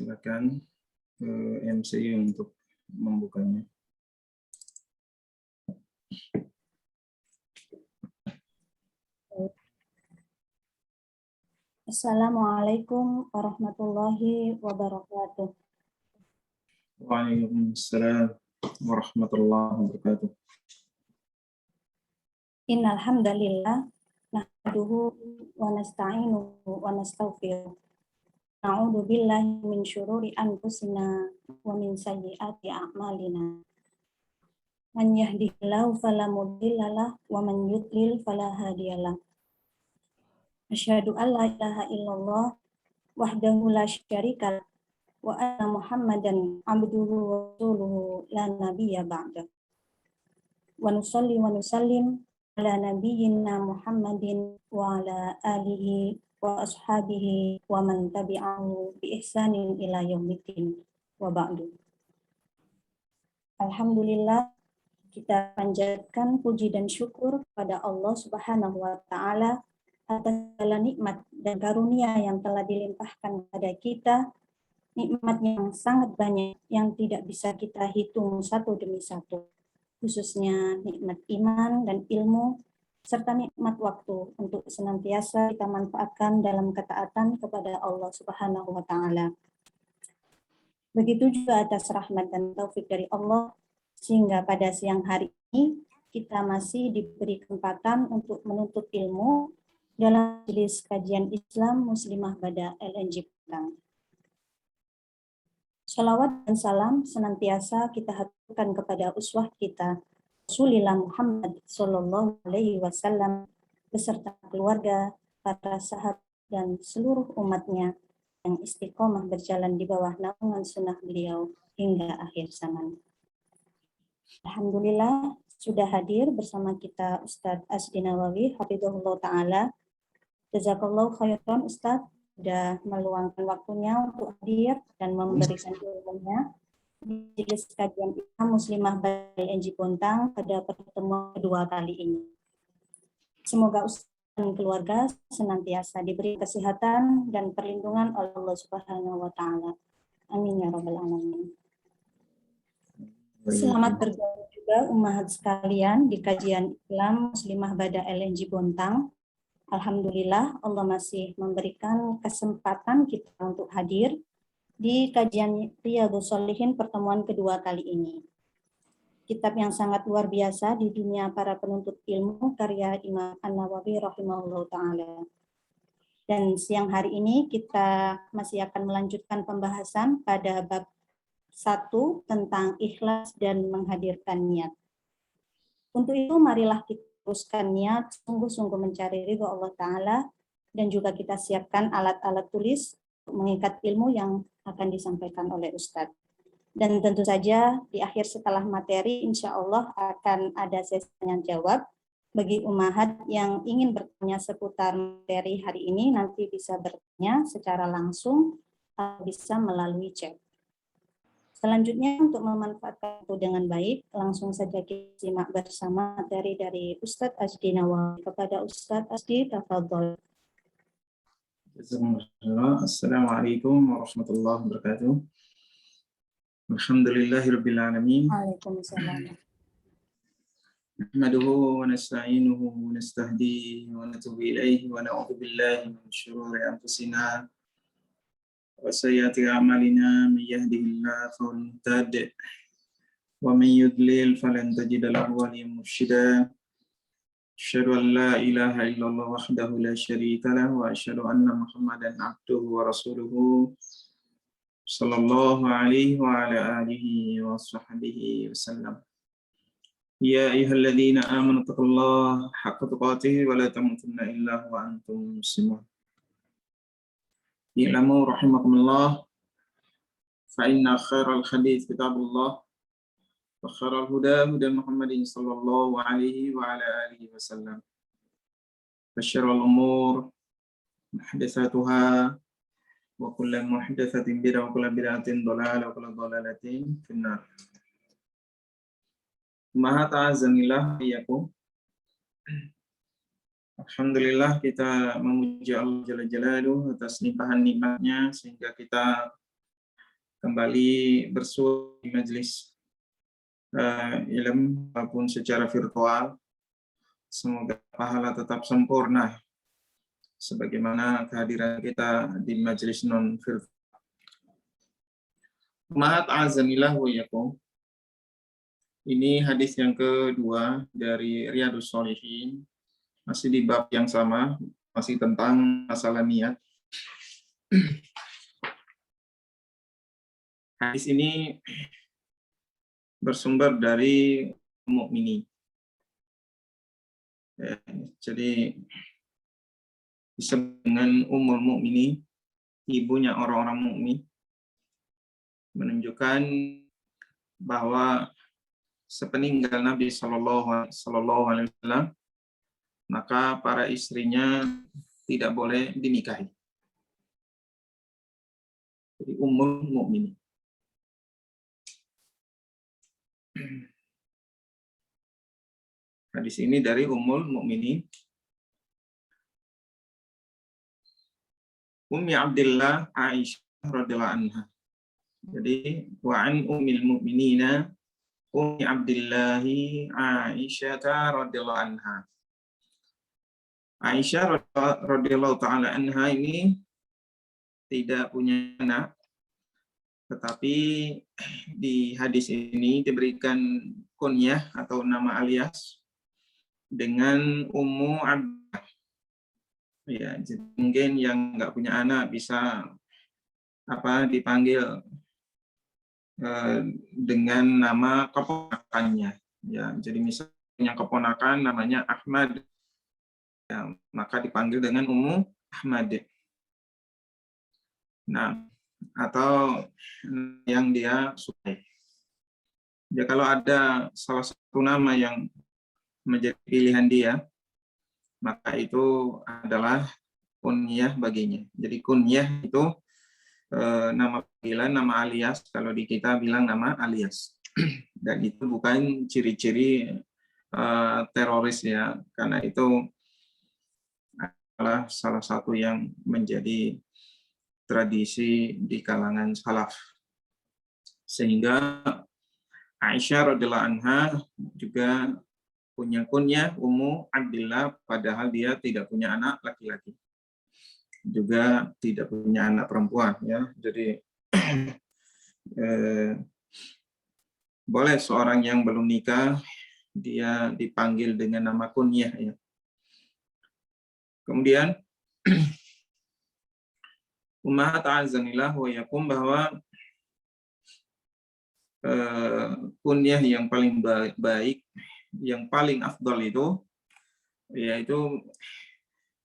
Silakan ke MC untuk membukanya. Assalamualaikum warahmatullahi wabarakatuh. Waalaikumsalam warahmatullahi wabarakatuh. Innal hamdalillah nahmaduhu wa nasta'inuhu wa nastaghfiruh. Na'udzu billahi min syururi anfusina wa min sayyiati a'malina. Man yahdihillahu fala mudilla lahu wa man yudlil fala hadiyalah. Asyhadu an la ilaha illallah wahdahu la syarika lahu wa anna Muhammadan abduhu wa rasuluhu la nabiyya ba'da. Wa nusalli wa nusallim ala nabiyyina Muhammadin wa ala alihi wa ashabihi wa man tabi'ahu bi ihsanin ila yaumiddin wa ba'du. Alhamdulillah, kita panjatkan puji dan syukur kepada Allah Subhanahu wa taala atas segala nikmat dan karunia yang telah dilimpahkan kepada kita, nikmat yang sangat banyak yang tidak bisa kita hitung satu demi satu, khususnya nikmat iman dan ilmu, serta nikmat waktu untuk senantiasa kita manfaatkan dalam ketaatan kepada Allah Subhanahu wa taala. Begitu juga atas rahmat dan taufik dari Allah, sehingga pada siang hari ini kita masih diberi kesempatan untuk menuntut ilmu dalam majelis kajian Islam Muslimah Bada LNG Padang. Shalawat dan salam senantiasa kita haturkan kepada uswah kita, Rasulullah Muhammad Sallallahu Alaihi Wasallam beserta keluarga, para sahabat dan seluruh umatnya yang istiqomah berjalan di bawah naungan sunnah beliau hingga akhir zaman. Alhamdulillah sudah hadir bersama kita Ustadz Asdi Nawawi hafizahullah ta'ala. Jazakallahu khairan Ustadz sudah meluangkan waktunya untuk hadir dan memberikan ilmunya di majelis kajian Islam Muslimah LNG Bontang pada pertemuan kedua kali ini. Semoga Ustadz dan keluarga senantiasa diberi kesehatan dan perlindungan oleh Allah Subhanahu wa taala. Amin ya rabbal alamin. Selamat bergabung juga ummahat sekalian di kajian Islam Muslimah Bada LNG Bontang. Alhamdulillah Allah masih memberikan kesempatan kita untuk hadir di kajian Riyadhus Shalihin pertemuan kedua kali ini. Kitab yang sangat luar biasa di dunia para penuntut ilmu karya Imam An-Nawawi rahimahullah ta'ala. Dan siang hari ini kita masih akan melanjutkan pembahasan pada bab 1 tentang ikhlas dan menghadirkan niat. Untuk itu marilah kita teruskan niat sungguh-sungguh mencari ridho Allah Ta'ala dan juga kita siapkan alat-alat tulis untuk mengikat ilmu yang akan disampaikan oleh Ustadz. Dan tentu saja di akhir setelah materi insya Allah akan ada sesi tanya jawab bagi ummahat yang ingin bertanya seputar materi hari ini nanti bisa bertanya secara langsung atau bisa melalui chat. Selanjutnya untuk memanfaatkan itu dengan baik, langsung saja kita simak bersama materi dari Ustadz Asdi Nawawi. Kepada Ustadz Asdi, tafadhol. Assalamualaikum warahmatullahi wabarakatuh. Alhamdulillahirabbil alamin. Waalaikumsalam. Nahmaduhu wa nasta'inuhu wa nastahdihi wa natubu ilaihi wa na'udzu billahi min syururi anfusina wa sayyiati a'malina may yahdihillahu fahuwal muhtadi wa may yudlil falan tajida lahu waliyyan mursyida. Asyhadu an la ilaha illallah wahdahu la syarika lahu wa asyhadu anna Muhammadan abduhu wa rasuluhu sallallahu alaihi wa ala alihi wa sahbihi wasallam. Ya ayyuhalladzina amanu taqullaha haqqa tuqatih wa la tamutunna illa wa antum muslimun. I'lamu rahimakumullah fa inna khairal hadits kitabullah wa khairal huda huda Muhammadin sallallahu alaihi wa ala alihi wasallam. Wa syarrul umur muhdatsatuha wa kullu muhdatsatin bid'ah wa kullu bid'atin dhalalah wa kullu dhalalatin finnar. Maha ta'azanillah iyakum. Alhamdulillah kita memuji Allah Jalla Jalaluhu atas limpahan nikmatnya sehingga kita kembali bersua di majelis ilmu maupun secara virtual. Semoga pahala tetap sempurna sebagaimana kehadiran kita di majelis non virtual. Mahat azanillah wa yakum. Ini hadis yang kedua dari Riyadhus Shalihin, masih di bab yang sama, masih tentang masalah niat. Hadis ini bersumber dari mukminin. Ya, jadi disebut dengan Ummul Mukminin, ibunya orang-orang mukmin, menunjukkan bahwa sepeninggal Nabi Shallallahu Alaihi Wasallam, maka para istrinya tidak boleh dinikahi. Jadi Ummul Mukminin. Hadis ini dari Ummul Mukminin Ummi Abdillah Aisyah radhiyallahu anha. Jadi wa an ummil mu'minina Ummi Abdillah Aisyah radhiyallahu anha. Aisyah radhiyallahu taala anha ini tidak punya anak, tetapi di hadis ini diberikan kunyah atau nama alias dengan Ummu Abdillah. Ya, jadi mungkin yang nggak punya anak bisa dipanggil dengan nama keponakannya. Ya, jadi misalnya punya keponakan namanya Ahmad, ya, maka dipanggil dengan Ummu Ahmad. Nah, atau yang dia sukai. Ya, kalau ada salah satu nama yang menjadi pilihan dia, maka itu adalah kunyah baginya. Jadi kunyah itu nama panggilan, nama alias. Kalau di kita bilang nama alias. Dan itu bukan ciri-ciri teroris ya, karena itu adalah salah satu yang menjadi tradisi di kalangan salaf. Sehingga Aisyah radhiyallahu anha juga punya kunyah Ummu Abdillah, padahal dia tidak punya anak laki-laki, juga tidak punya anak perempuan, ya. Jadi boleh seorang yang belum nikah dia dipanggil dengan nama kunyah, ya. Kemudian ummahat azanillah wa yakum, bahwa kunyah yang paling baik, yang paling afdal itu yaitu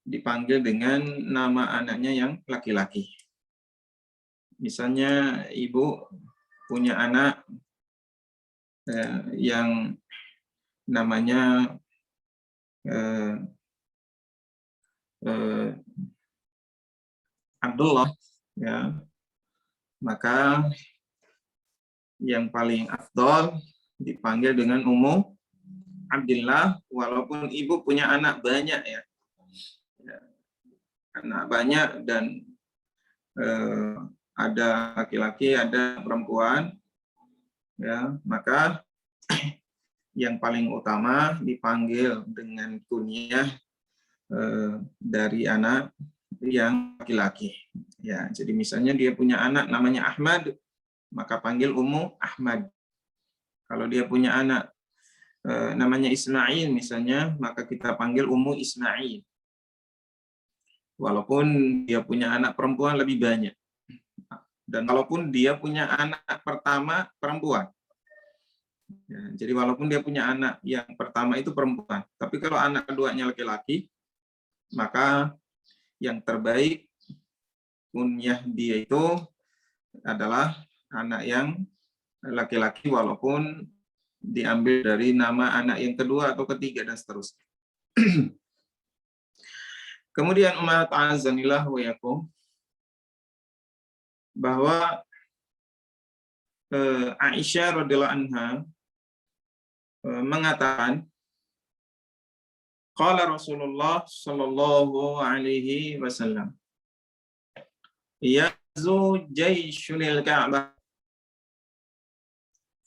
dipanggil dengan nama anaknya yang laki-laki. Misalnya ibu punya anak yang namanya Abdullah, ya, maka yang paling afdal dipanggil dengan Ummu Abdillah, walaupun ibu punya anak banyak, ya, anak banyak dan ada laki-laki, ada perempuan, ya, maka yang paling utama dipanggil dengan kunyah dari anak yang laki-laki. Ya, jadi misalnya dia punya anak namanya Ahmad, maka panggil Ummu Ahmad. Kalau dia punya anak namanya Ismail misalnya, maka kita panggil Ummu Ismail. Walaupun dia punya anak perempuan lebih banyak. Dan walaupun dia punya anak pertama perempuan. Ya, jadi walaupun dia punya anak yang pertama itu perempuan, tapi kalau anak keduanya laki-laki, maka yang terbaik kunyah dia itu adalah anak yang laki-laki, walaupun diambil dari nama anak yang kedua atau ketiga dan seterusnya. Kemudian umat azanillah wa yakum, bahwa Aisyah radhiyallahu anha mengatakan, qala Rasulullah sallallahu alaihi wasallam, yazu jayshul Ka'bah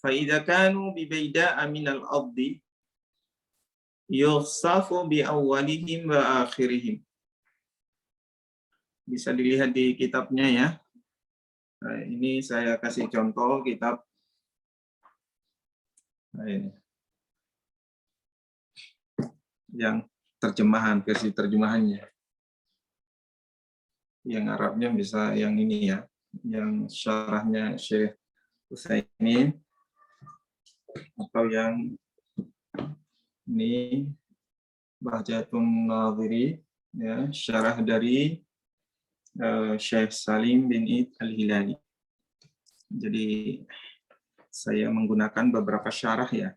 فَإِذَا كَانُوا بِبَيْدَاءَ مِنَ الْأَرْضِ يُخْسَفُ بِأَوَّلِهِمْ وَآخِرِهِمْ. Bisa dilihat di kitabnya ya. Nah, ini saya kasih contoh kitab. Nah, ini. Yang terjemahan, versi terjemahannya. Yang Arabnya bisa yang ini ya. Yang syarahnya Syekh Utsaimin. Atau yang ini Bahjatun Nadhiri, ya, syarah dari Syekh Salim bin Id Al-Hilali. Jadi saya menggunakan beberapa syarah ya,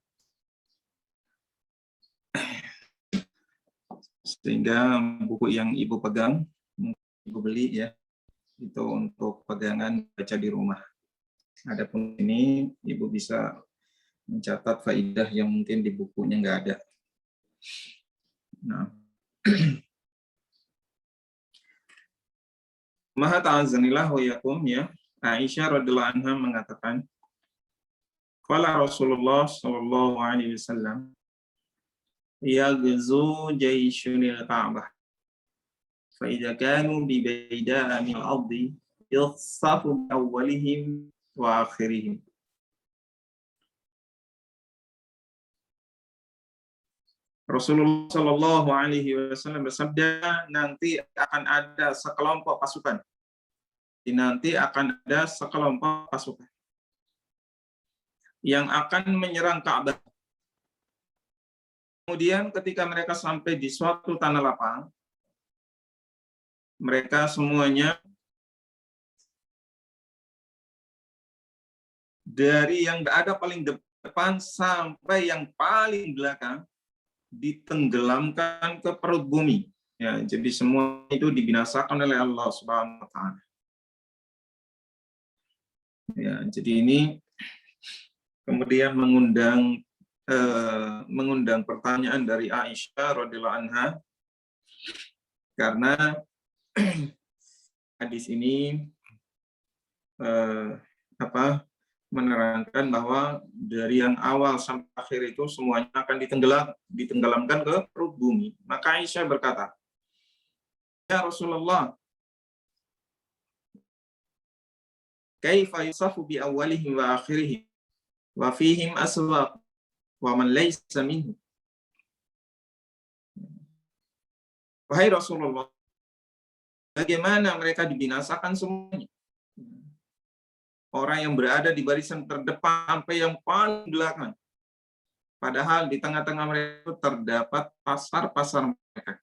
sehingga buku yang ibu pegang, ibu beli ya, itu untuk pegangan baca di rumah. Adapun ini ibu bisa mencatat faidah yang mungkin di bukunya nggak ada. Nah, Maha ta'azanillah wa yakum ya. Aisyah radhiyallahu anha mengatakan, qala Rasulullah sallallahu alaihi wasallam, yaghzu jayshunil Ka'bah. Fa idza kanu bi bayda'a min al-ardi yukhsafu bi awwalihim wa akhirihim. Rasulullah sallallahu alaihi wasallam bersabda, nanti akan ada sekelompok pasukan. Nanti akan ada sekelompok pasukan yang akan menyerang Ka'bah. Kemudian ketika mereka sampai di suatu tanah lapang, mereka semuanya dari yang ada paling depan sampai yang paling belakang ditenggelamkan ke perut bumi. Ya, jadi semua itu dibinasakan oleh Allah Subhanahu wa taala. Ya, jadi ini kemudian mengundang pertanyaan dari Aisyah radhiyallahu anha, karena hadis ini menerangkan bahwa dari yang awal sampai akhir itu semuanya akan ditenggelamkan ke perut bumi. Maka Aisyah berkata, "Ya Rasulullah, kaifa yusafu bi awwalihim wa akhirihim wa fihim aswaq wa man laysa minhu." Wahai Rasulullah, bagaimana mereka dibinasakan semuanya? Orang yang berada di barisan terdepan sampai yang paling belakang. Padahal di tengah-tengah mereka terdapat pasar-pasar mereka.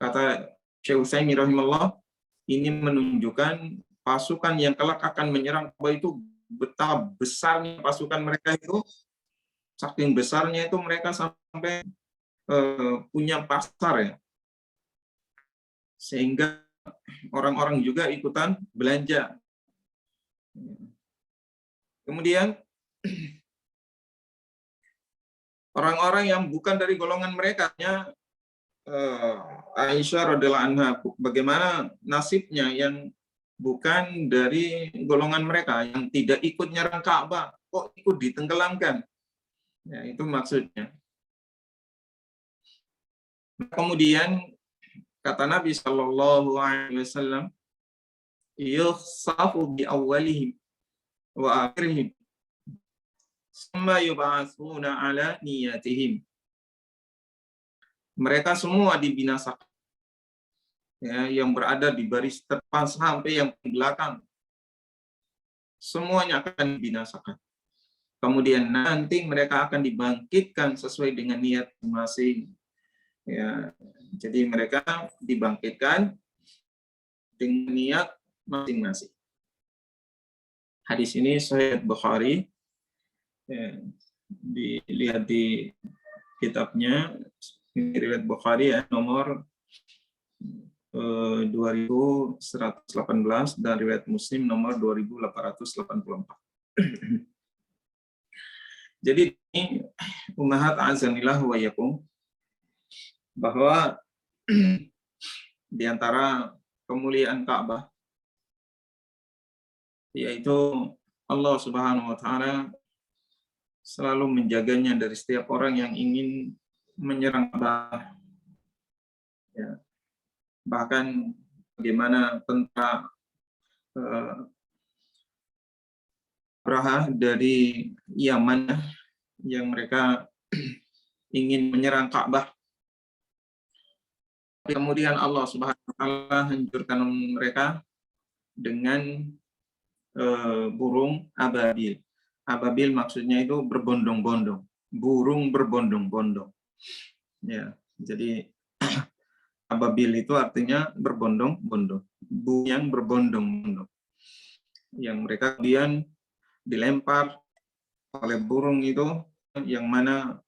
Kata Syekh Utsaimin rahimahullah, ini menunjukkan pasukan yang kelak akan menyerang Ka'bah itu betapa besarnya pasukan mereka itu, saking besarnya itu mereka sampai punya pasar ya. Sehingga orang-orang juga ikutan belanja. Kemudian orang-orang yang bukan dari golongan mereka, Aisyah radhiyallahu anha, bagaimana nasibnya yang bukan dari golongan mereka, yang tidak ikut nyerang Ka'bah, kok ikut ditenggelamkan? Ya, itu maksudnya. Kemudian kata Nabi Shallallahu Alaihi Wasallam, yukhsafu bi awwalihim wa akhirihim, summa yub'atsuna ala niyatihim. Mereka semua dibinasakan, ya, yang berada di baris depan sampai yang belakang, semuanya akan dibinasakan. Kemudian nanti mereka akan dibangkitkan sesuai dengan niat masing-masing. Ya, jadi mereka dibangkitkan dengan niat masing-masing. Hadis ini Sahih Bukhari, ya, dilihat di kitabnya, ini riwayat Bukhari ya, nomor 2118, dan riwayat Muslim nomor 2884. Jadi ini ummahat azanillah wa yakum, bahwa di antara kemuliaan Ka'bah yaitu Allah Subhanahu wa taala selalu menjaganya dari setiap orang yang ingin menyerang Ka'bah. Ya. Bahkan bagaimana tentara Abraha dari Yaman yang mereka ingin menyerang Ka'bah. Kemudian Allah Subhanahu wa taala hancurkan mereka dengan burung ababil. Ababil maksudnya itu berbondong-bondong, burung berbondong-bondong. Ya, jadi ababil itu artinya berbondong-bondong, burung yang berbondong-bondong. Yang mereka kemudian dilempar oleh burung itu, yang mana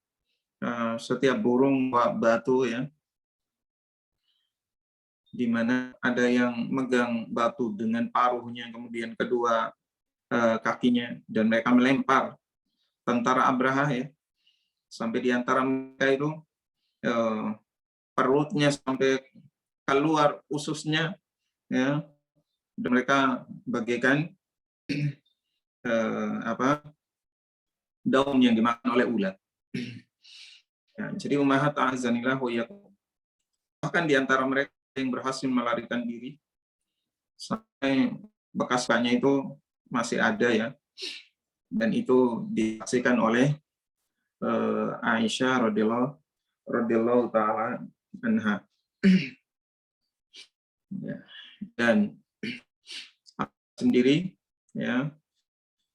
setiap burung bawa batu, ya, di mana ada yang megang batu dengan paruhnya, kemudian kedua kakinya, dan mereka melempar tentara Abraha, ya, sampai di antara mereka itu perutnya sampai keluar ususnya, ya, dan mereka bagaikan daun yang dimakan oleh ulat. Ya, jadi ummahat a'azanillah wa iyyakum, bahkan di antara mereka yang berhasil melarikan diri sampai bekas kaknya itu masih ada, ya, dan itu disaksikan oleh Aisyah radhiyallahu taala anha. Ya, dan sendiri, ya,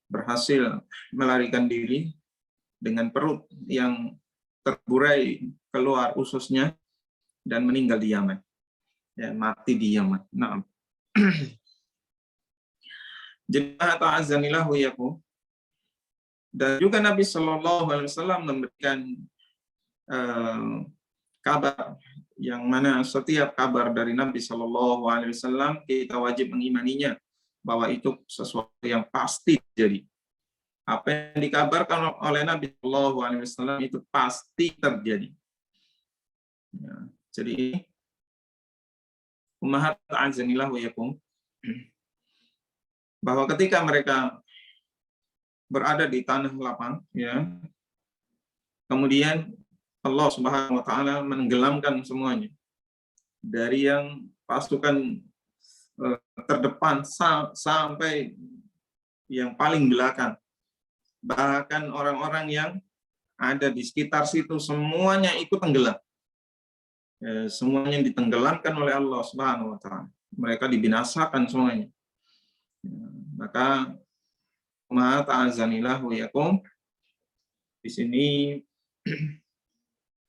berhasil melarikan diri dengan perut yang terburai keluar ususnya dan meninggal di Yaman, ya, mati di Yaman. Nah, jemaah ta'azzanillahu yakum, dan juga Nabi Shallallahu Alaihi Wasallam memberikan kabar yang mana setiap kabar dari Nabi Shallallahu Alaihi Wasallam kita wajib mengimaninya bahwa itu sesuatu yang pasti terjadi. Apa yang dikabarkan oleh Nabi Shallallahu Alaihi Wasallam itu pasti terjadi. Ya, jadi ummahat a'azanillah wa yakum, bahwa ketika mereka berada di tanah lapang, ya, kemudian Allah Subhanahu wa taala menenggelamkan semuanya, dari yang pasukan terdepan sampai yang paling belakang. Bahkan orang-orang yang ada di sekitar situ semuanya ikut tenggelam. Semuanya ditenggelamkan oleh Allah Subhanahu wa taala. Mereka dibinasakan semuanya. Maka ma ta'azanillah wa yakum, di sini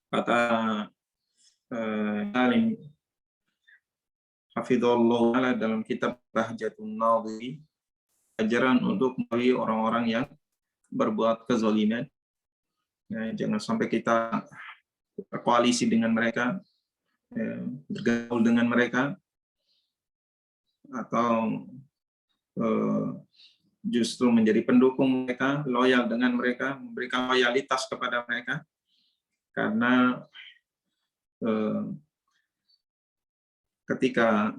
kata alim hafizallahu dalam kitab Bahjatun Nadhiri, ajaran untuk mengetahui orang-orang yang berbuat kezaliman. Ya, jangan sampai kita berkoalisi dengan mereka, ya, bergaul dengan mereka, atau justru menjadi pendukung mereka, loyal dengan mereka, memberikan loyalitas kepada mereka, karena ketika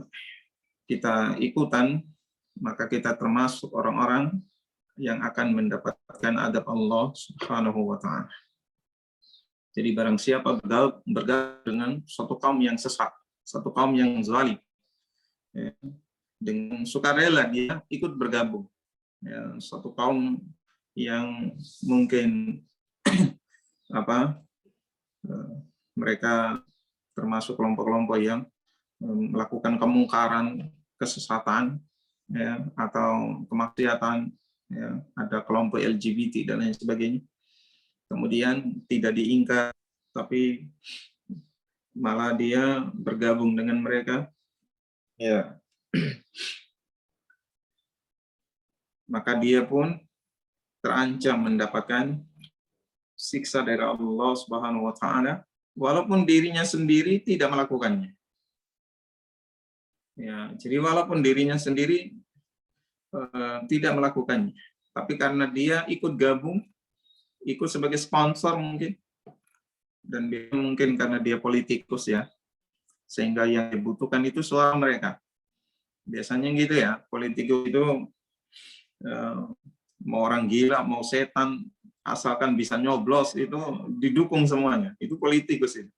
kita ikutan, maka kita termasuk orang-orang yang akan mendapatkan adab Allah Subhanahu wa taala. Jadi barang siapa bergaul dengan suatu kaum yang sesat, satu kaum yang zalim, ya, dengan sukarela dia ikut bergabung. Ya, suatu kaum yang mungkin mereka termasuk kelompok-kelompok yang melakukan kemungkaran, kesesatan, ya, atau kemaksiatan, ya, ada kelompok LGBT dan lain sebagainya. Kemudian tidak diingkar, tapi malah dia bergabung dengan mereka, ya, maka dia pun terancam mendapatkan siksa dari Allah Subhanahu wa taala, walaupun dirinya sendiri tidak melakukannya. Ya, jadi walaupun dirinya sendiri tidak melakukannya, tapi karena dia ikut gabung, ikut sebagai sponsor mungkin, dan dia mungkin karena dia politikus, ya, sehingga yang dibutuhkan itu suara mereka. Biasanya gitu, ya, politikus itu mau orang gila, mau setan, asalkan bisa nyoblos itu didukung semuanya. Itu politikus itu.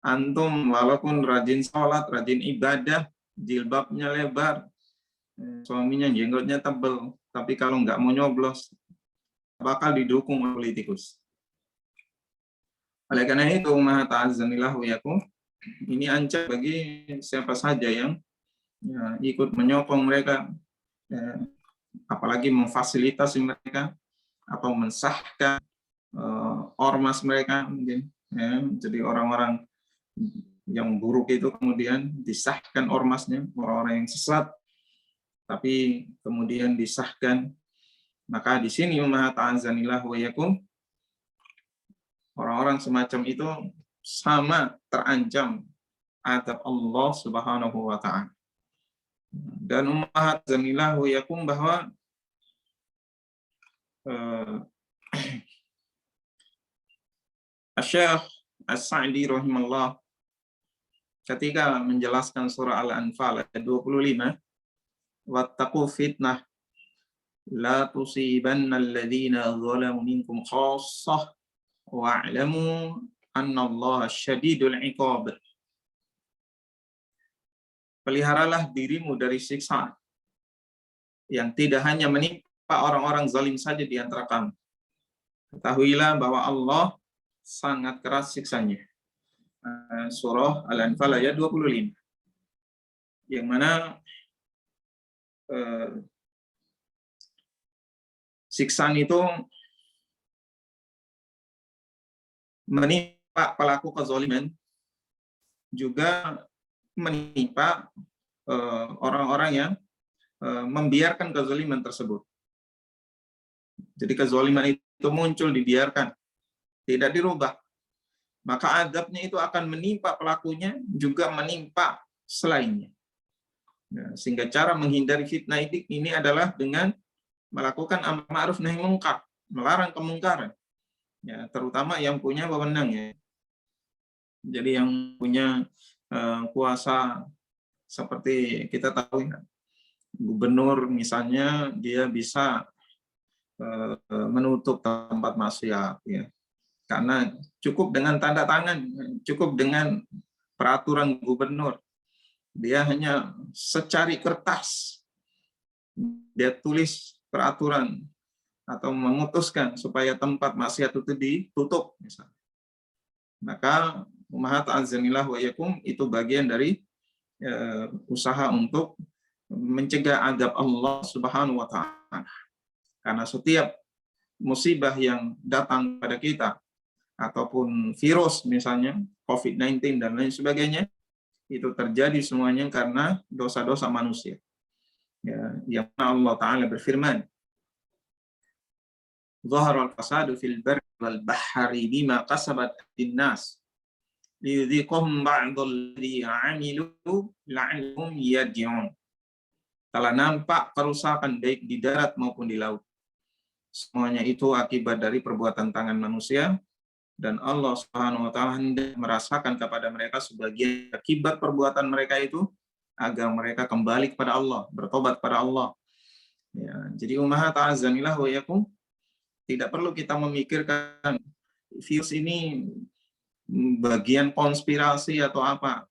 Antum walaupun rajin sholat, rajin ibadah, jilbabnya lebar, suaminya jenggotnya tebel, tapi kalau nggak mau nyoblos, bakal didukung oleh politikus. Oleh karena itu, maha ta'azzanillah wa yakum, ini ancam bagi siapa saja yang ikut menyokong mereka, apalagi memfasilitasi mereka, atau mensahkan ormas mereka mungkin. Jadi orang-orang yang buruk itu kemudian disahkan ormasnya, orang-orang yang sesat, tapi kemudian disahkan. Maka di sini maha ta'azzanillah wa yakum, orang-orang semacam itu sama terancam azab Allah Subhanahu wa taala. Dan maha ta'azzanillah wa yakum bahwa Syekh As-Sa'di rahimahullah ketika menjelaskan surah Al-Anfal ayat 25, wattaqu fitnah la tusibanna alladhina zalamu minkum khassah wa'lamu annallaha syadidul iqab. Peliharalah dirimu dari siksa yang tidak hanya menimpa orang-orang zalim saja di antara kamu. Ketahuilah bahwa Allah sangat keras siksanya. Surah Al-Anfal ayat 25. Yang mana siksaan itu menimpa pelaku kezaliman, juga menimpa orang-orang yang membiarkan kezaliman tersebut. Jadi kezaliman itu muncul, dibiarkan, tidak dirubah. Maka azabnya itu akan menimpa pelakunya, juga menimpa selainnya. Sehingga cara menghindari fitnah ini adalah dengan melakukan amar ma'ruf nahi munkar, melarang kemungkaran. Ya, terutama yang punya wewenang ya. Jadi yang punya kuasa, seperti kita tahu ya, gubernur misalnya, dia bisa menutup tempat maksiat ya. Karena cukup dengan tanda tangan, cukup dengan peraturan gubernur. Dia hanya secari kertas, dia tulis peraturan atau memutuskan supaya tempat maksiat itu ditutup misalnya. Maka maha ta'azzanillah wa yakum, itu bagian dari usaha untuk mencegah azab Allah Subhanahu wa taala. Karena setiap musibah yang datang pada kita, ataupun virus misalnya COVID-19 dan lain sebagainya, itu terjadi semuanya karena dosa-dosa manusia. Ya, yang Allah Ta'ala berfirman, "Dhaharal fasadu fil barri wal bahri bima kasabat aydin-nas liyudhiqahum ba'dal ladzi 'amilu la'allahum yarji'un." Telah nampak kerusakan baik di darat maupun di laut. Semuanya itu akibat dari perbuatan tangan manusia, dan Allah Subhanahu wa taala hendak merasakan kepada mereka sebagian akibat perbuatan mereka itu, agar mereka kembali kepada Allah, bertobat kepada Allah. Ya, jadi maha ta'azzanillah wa yakum, tidak perlu kita memikirkan virus ini bagian konspirasi atau apa.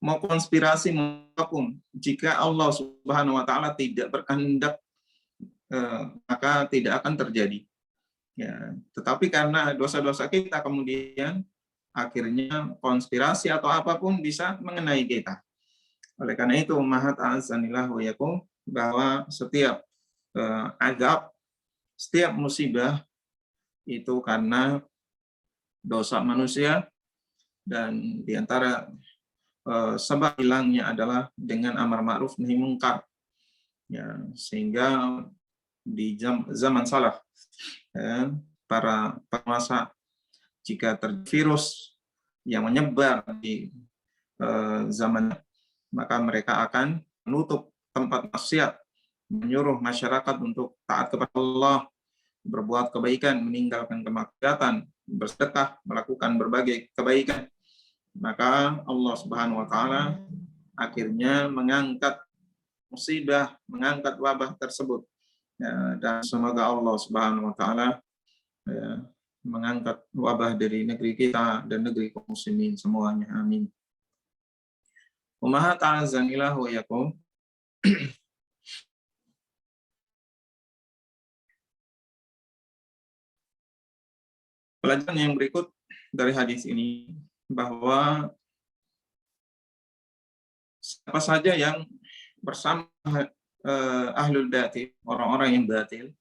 Mau konspirasi maupun, jika Allah Subhanahu wa taala tidak berkehendak, maka tidak akan terjadi. Ya, tetapi karena dosa-dosa kita, kemudian akhirnya konspirasi atau apapun bisa mengenai kita. Oleh karena itu, maha ta'azzanillah wa yakum, bahwa setiap azab, setiap musibah itu karena dosa manusia, dan diantara sebab hilangnya adalah dengan amar ma'ruf nahi munkar. Ya, sehingga di zaman salaf, para penguasa, jika tervirus yang menyebar di zaman, maka mereka akan menutup tempat maksiat, menyuruh masyarakat untuk taat kepada Allah, berbuat kebaikan, meninggalkan kemaksiatan, bersedekah, melakukan berbagai kebaikan. Maka Allah Subhanahu wa taala akhirnya mengangkat musibah, mengangkat wabah tersebut. Ya, dan semoga Allah Subhanahu wa taala ya, mengangkat wabah dari negeri kita dan negeri kaum muslimin semuanya. Amin. Ummahat a'azzanillah wa iyyakum. Pelajaran yang berikut dari hadis ini bahwa siapa saja yang bersama ahlul batil, orang-orang yang batil,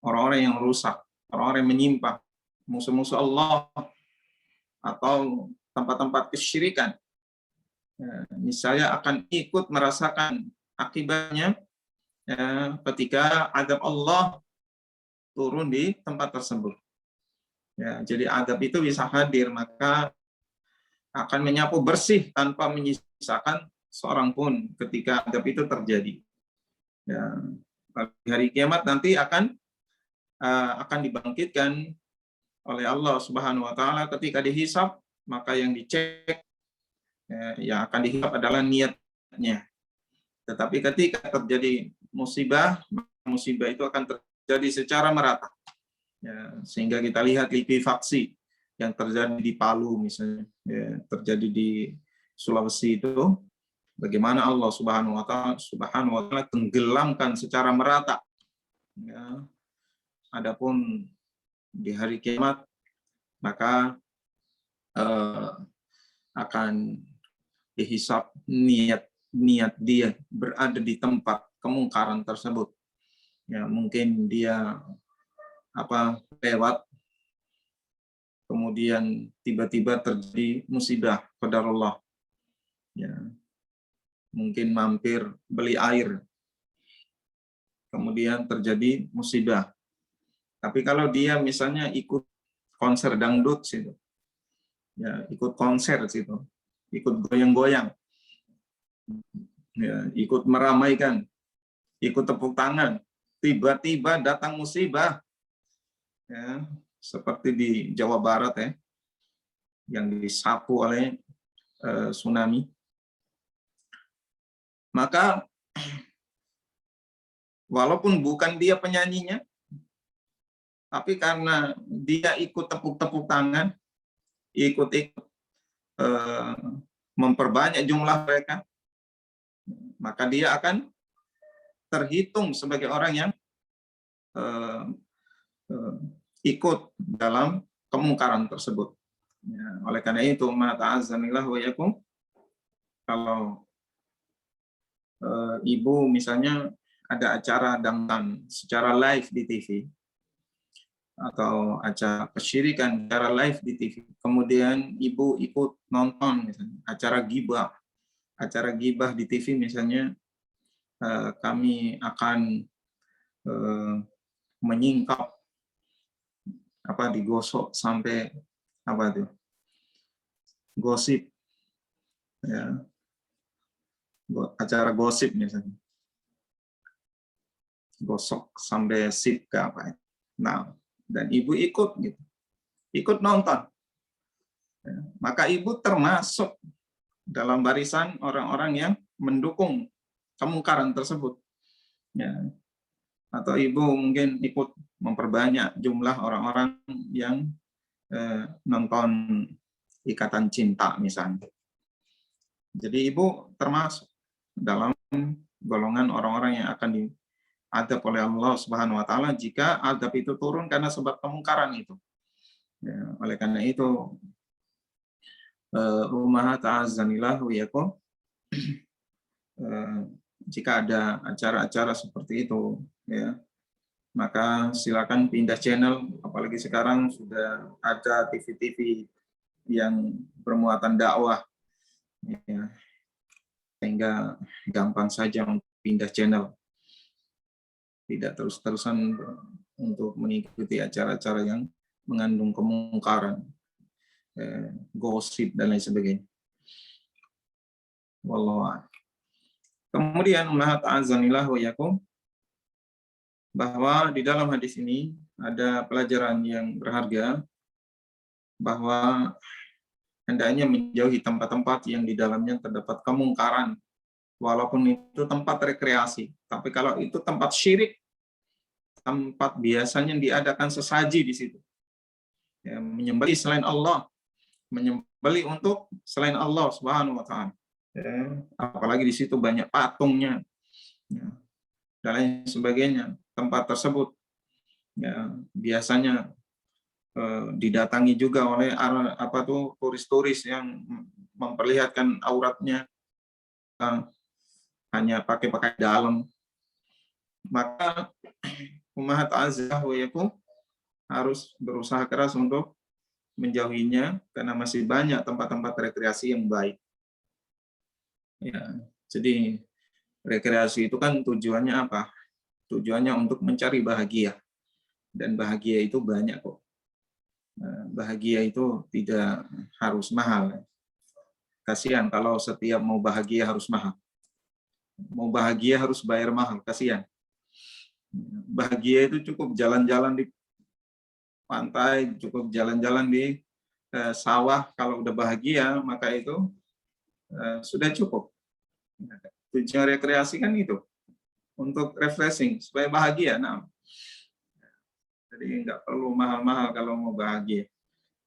orang-orang yang rusak, orang-orang yang menyimpang, musuh-musuh Allah atau tempat-tempat kesyirikan, niscaya akan ikut merasakan akibatnya ketika azab Allah turun di tempat tersebut. Ya, jadi azab itu bisa hadir, maka akan menyapu bersih tanpa menyisakan seorang pun ketika azab itu terjadi. Ya, hari kiamat nanti akan dibangkitkan oleh Allah Subhanahu wa taala. Ketika dihisab, maka yang dicek yang akan dihisab adalah niatnya. Tetapi ketika terjadi musibah, musibah itu akan terjadi secara merata. Ya, sehingga kita lihat likuifaksi yang terjadi di Palu misalnya, ya, terjadi di Sulawesi itu, bagaimana Allah Subhanahu wa taala tenggelamkan secara merata. Ya. Adapun di hari kiamat maka akan dihisab niat dia berada di tempat kemungkaran tersebut. Ya, mungkin dia lewat, kemudian tiba-tiba terjadi musibah qadarullah. Ya, mungkin mampir beli air, kemudian terjadi musibah. Tapi kalau dia misalnya ikut konser dangdut situ, ya, ikut konser situ, ikut goyang-goyang, ya, ikut meramaikan, ikut tepuk tangan, tiba-tiba datang musibah, ya, seperti di Jawa Barat ya, yang disapu oleh tsunami, maka walaupun bukan dia penyanyinya, tapi karena dia ikut tepuk-tepuk tangan, ikut memperbanyak jumlah mereka, maka dia akan terhitung sebagai orang yang ikut dalam kemungkaran tersebut. Ya, oleh karena itu, ma'azanillah wa yakum, kalau ibu misalnya ada acara dangdut secara live di TV, atau acara kesyirikan secara live di TV, kemudian ibu ikut nonton misalnya acara gibah di TV misalnya, kami akan menyingkap digosok sampai gosip, ya, acara gosip misalnya, gosok sampai sip ke nah, dan ibu ikut gitu, ikut nonton, ya, maka ibu termasuk dalam barisan orang-orang yang mendukung kemungkaran tersebut, ya. Atau ibu mungkin ikut memperbanyak jumlah orang-orang yang nonton Ikatan Cinta misalnya. Jadi ibu termasuk dalam golongan orang-orang yang akan diadab oleh Allah Subhanahu wa taala jika adab itu turun karena sebab kemungkaran itu. Ya, oleh karena itu, ummahat a'azzanillah wa iyyakum, jika ada acara-acara seperti itu, ya, maka silakan pindah channel, apalagi sekarang sudah ada TV-TV yang bermuatan dakwah, ya, sehingga gampang saja untuk pindah channel, tidak terus-terusan untuk mengikuti acara-acara yang mengandung kemungkaran, gosip dan lain sebagainya. Wallahu a'lam. Kemudian ummahat a'azzanillah wa iyyakum, bahwa di dalam hadis ini ada pelajaran yang berharga, bahwa hendaknya menjauhi tempat-tempat yang di dalamnya terdapat kemungkaran, walaupun itu tempat rekreasi. Tapi kalau itu tempat syirik, tempat biasanya diadakan sesaji di situ, ya, menyembelih selain Allah, menyembelih untuk selain Allah Subhanahu wa taala. Ya, apalagi di situ banyak patungnya, ya, dan lain sebagainya. Tempat tersebut ya biasanya didatangi juga oleh turis-turis yang memperlihatkan auratnya, hanya pakai dalam. Maka Ummahat Azah harus berusaha keras untuk menjauhinya karena masih banyak tempat-tempat rekreasi yang baik. Ya, jadi rekreasi itu kan tujuannya apa? Tujuannya untuk mencari bahagia. Dan bahagia itu banyak kok. Bahagia itu tidak harus mahal. Kasihan kalau setiap mau bahagia harus mahal. Mau bahagia harus bayar mahal, kasihan. Bahagia itu cukup jalan-jalan di pantai, cukup jalan-jalan di sawah. Kalau udah bahagia, maka itu sudah cukup. Tujuan rekreasi kan itu, untuk refreshing, supaya bahagia. Nah, jadi nggak perlu mahal-mahal kalau mau bahagia.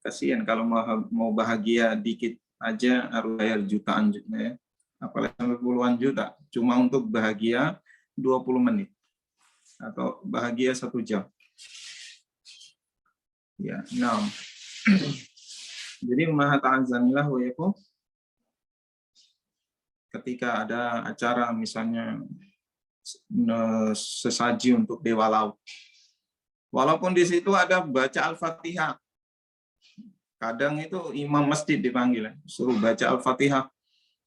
Kasihan kalau mau bahagia dikit aja harus bayar jutaan, ya. Apalagi sampai puluhan juta, cuma untuk bahagia 20 menit. Atau bahagia 1 jam. Ya, nah. Jadi Ummahat Azanillah wa yakum, ketika ada acara misalnya sesaji untuk dewa laut, walaupun di situ ada baca Al-Fatihah, kadang itu imam masjid dipanggil, suruh baca Al-Fatihah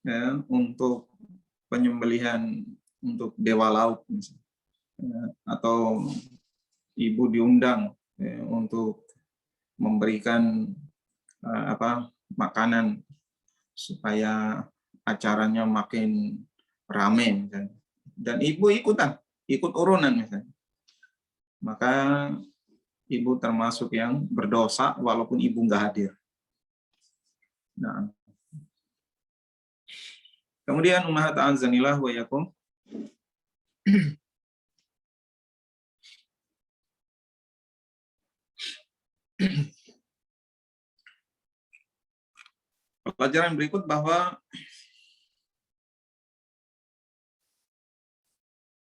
ya, untuk penyembelihan untuk dewa laut misalnya. Ya, atau ibu diundang ya, untuk memberikan makanan supaya acaranya makin ramai misalnya. Dan ibu ikut urunan misalnya. Maka ibu termasuk yang berdosa walaupun ibu nggak hadir. Nah, kemudian Ummahat Azanillah wa yakum, pelajaran berikut bahwa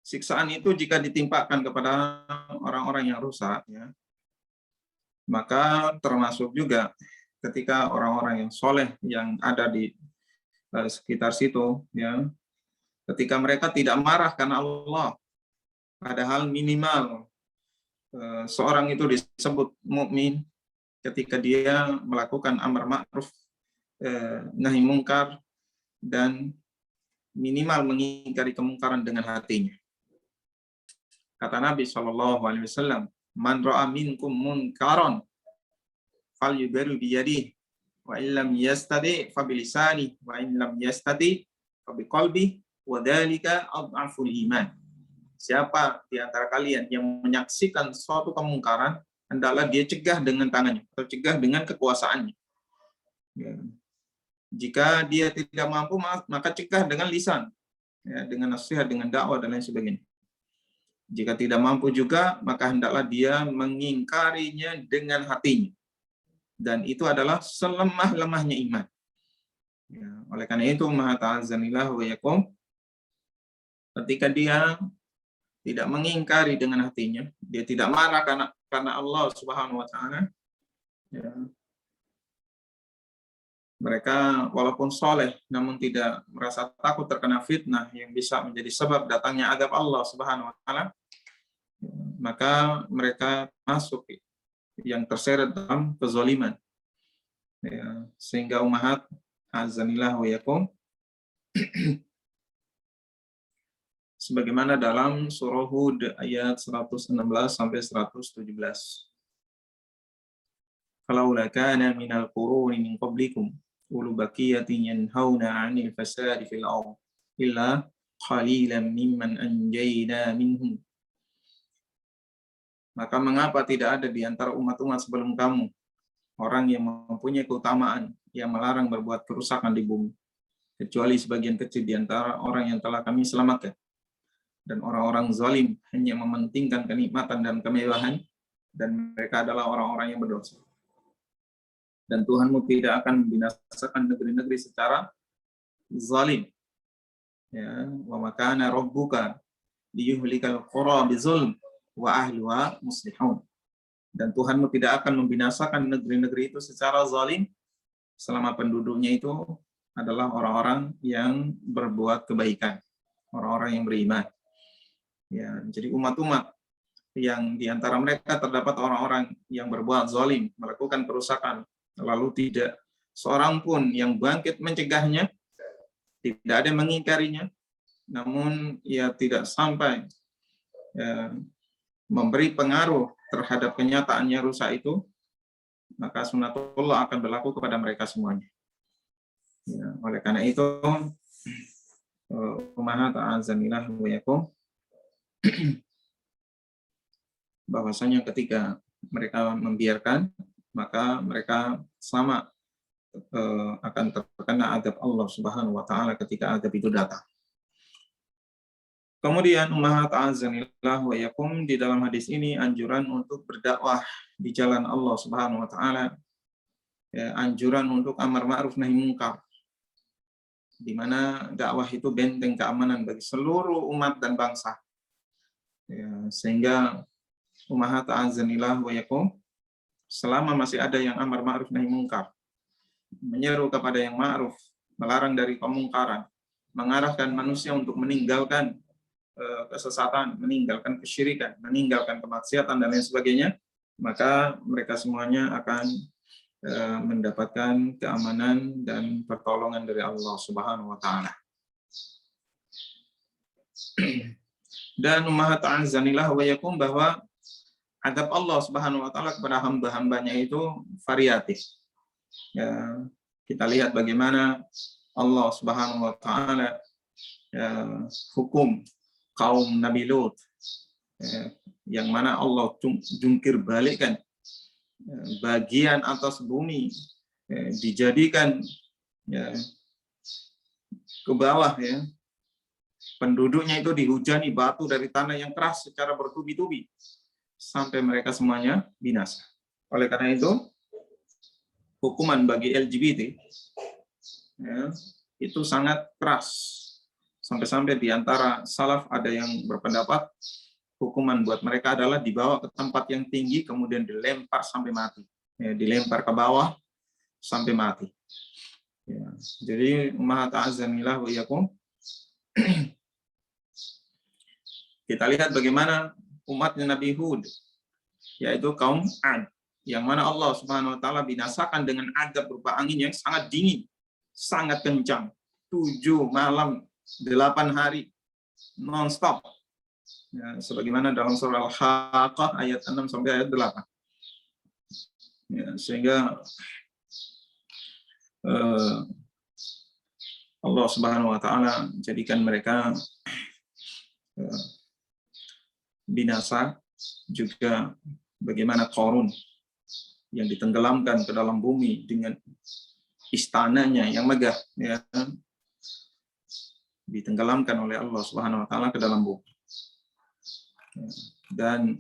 siksaan itu jika ditimpakan kepada orang-orang yang rusak, ya, maka termasuk juga ketika orang-orang yang soleh yang ada di sekitar situ, ya, ketika mereka tidak marah karena Allah, padahal minimal seorang itu disebut mukmin ketika dia melakukan amar ma'ruf nahi mungkar dan minimal mengingkari kemungkaran dengan hatinya. Kata Nabi SAW, man ra'a minkum munkaron falyughayyirhu biyadihi wa illam yastati fa bilisani wa illam yastati fa biqalbihi wa dzalika adhaful iman. Siapa di antara kalian yang menyaksikan suatu kemungkaran, hendaklah dia cegah dengan tangannya atau cegah dengan kekuasaannya. Ya. Jika dia tidak mampu, maka cegah dengan lisan, ya, dengan nasihat, dengan dakwah dan lain sebagainya. Jika tidak mampu juga, maka hendaklah dia mengingkarinya dengan hatinya. Dan itu adalah selemah-lemahnya iman. Ya, oleh karena itu, Ummahat Azanillah wa yakum, ketika dia tidak mengingkari dengan hatinya, dia tidak marah karena Allah Subhanahu wa taala, ya, mereka walaupun soleh namun tidak merasa takut terkena fitnah yang bisa menjadi sebab datangnya azab Allah Subhanahu wa taala, maka mereka masuk yang terseret dalam kezaliman. Ya, sehingga Ummahat Azanillah wa yakum, sebagaimana dalam surah Hud ayat 116 sampai 117. Falaula kana minal quruni min qablikum ulu baqiyatin yanhauna 'anil fasadi fil ardh illa qalilan mimman anjayna minhum. Maka mengapa tidak ada di antara umat-umat sebelum kamu orang yang mempunyai keutamaan yang melarang berbuat kerusakan di bumi, kecuali sebagian kecil di antara orang yang telah kami selamatkan. Dan orang-orang zalim hanya mementingkan kenikmatan dan kemewahan, dan mereka adalah orang-orang yang berdosa. Dan Tuhanmu tidak akan membinasakan negeri-negeri secara zalim. Ya, wa makana rabbuka liyuhlikal qura bizulm wa ahluha muslihun. Dan Tuhanmu tidak akan membinasakan negeri-negeri itu secara zalim selama penduduknya itu adalah orang-orang yang berbuat kebaikan, orang-orang yang beriman. Ya, jadi umat-umat yang di antara mereka terdapat orang-orang yang berbuat zalim, melakukan kerusakan, lalu tidak seorang pun yang bangkit mencegahnya, tidak ada yang mengingkarinya, namun ia tidak sampai memberi pengaruh terhadap kenyataannya rusak itu, maka sunatullah akan berlaku kepada mereka semuanya. Ya, oleh karena itu, ummahat a'azzanillah wa iyyakum, bahwasanya ketika mereka membiarkan, maka mereka sama akan terkena adab Allah Subhanahu wa taala ketika adab itu datang. Kemudian ummahat a'azzanillah wa iyyakum, di dalam hadis ini anjuran untuk berdakwah di jalan Allah Subhanahu wa taala, ya, anjuran untuk amar ma'ruf nahi munkar, di mana dakwah itu benteng keamanan bagi seluruh umat dan bangsa. Ya, sehingga ummahat a'azzanillah wa iyyakum, selama masih ada yang amar ma'ruf nahi munkar, menyeru kepada yang ma'ruf, melarang dari kemungkaran, mengarahkan manusia untuk meninggalkan kesesatan, meninggalkan kesyirikan, meninggalkan kemaksiatan dan lain sebagainya, maka mereka semuanya akan mendapatkan keamanan dan pertolongan dari Allah Subhanahu wa taala. Dan ummahat a'azzanillah wa iyyakum, bahwa adab Allah Subhanahu wa taala kepada hamba-hambanya itu variatif. Ya, kita lihat bagaimana Allah Subhanahu wa taala hukum kaum Nabi Lut, yang mana Allah jungkir balikkan bagian atas bumi, dijadikan ke bawah, ya, penduduknya itu dihujani batu dari tanah yang keras secara bertubi-tubi sampai mereka semuanya binasa. Oleh karena itu, hukuman bagi LGBT, ya, itu sangat keras. Sampai-sampai di antara salaf ada yang berpendapat hukuman buat mereka adalah dibawa ke tempat yang tinggi kemudian dilempar sampai mati, ya, dilempar ke bawah sampai mati. Ya, jadi ummahat a'azzanillah wa iyyakum, kita lihat bagaimana umatnya Nabi Hud, yaitu kaum Ad, yang mana Allah Subhanahu wa taala binasakan dengan adab berupa angin yang sangat dingin, sangat kencang, 7 malam 8 hari non-stop, ya, sebagaimana dalam surah Al-Haqqah ayat 6 sampai ayat 8. Ya, sehingga Allah Subhanahu wa taala jadikan mereka binasa. Juga bagaimana Qarun yang ditenggelamkan ke dalam bumi dengan istananya yang megah, ya, ditenggelamkan oleh Allah Subhanahu wa taala ke dalam bumi. Dan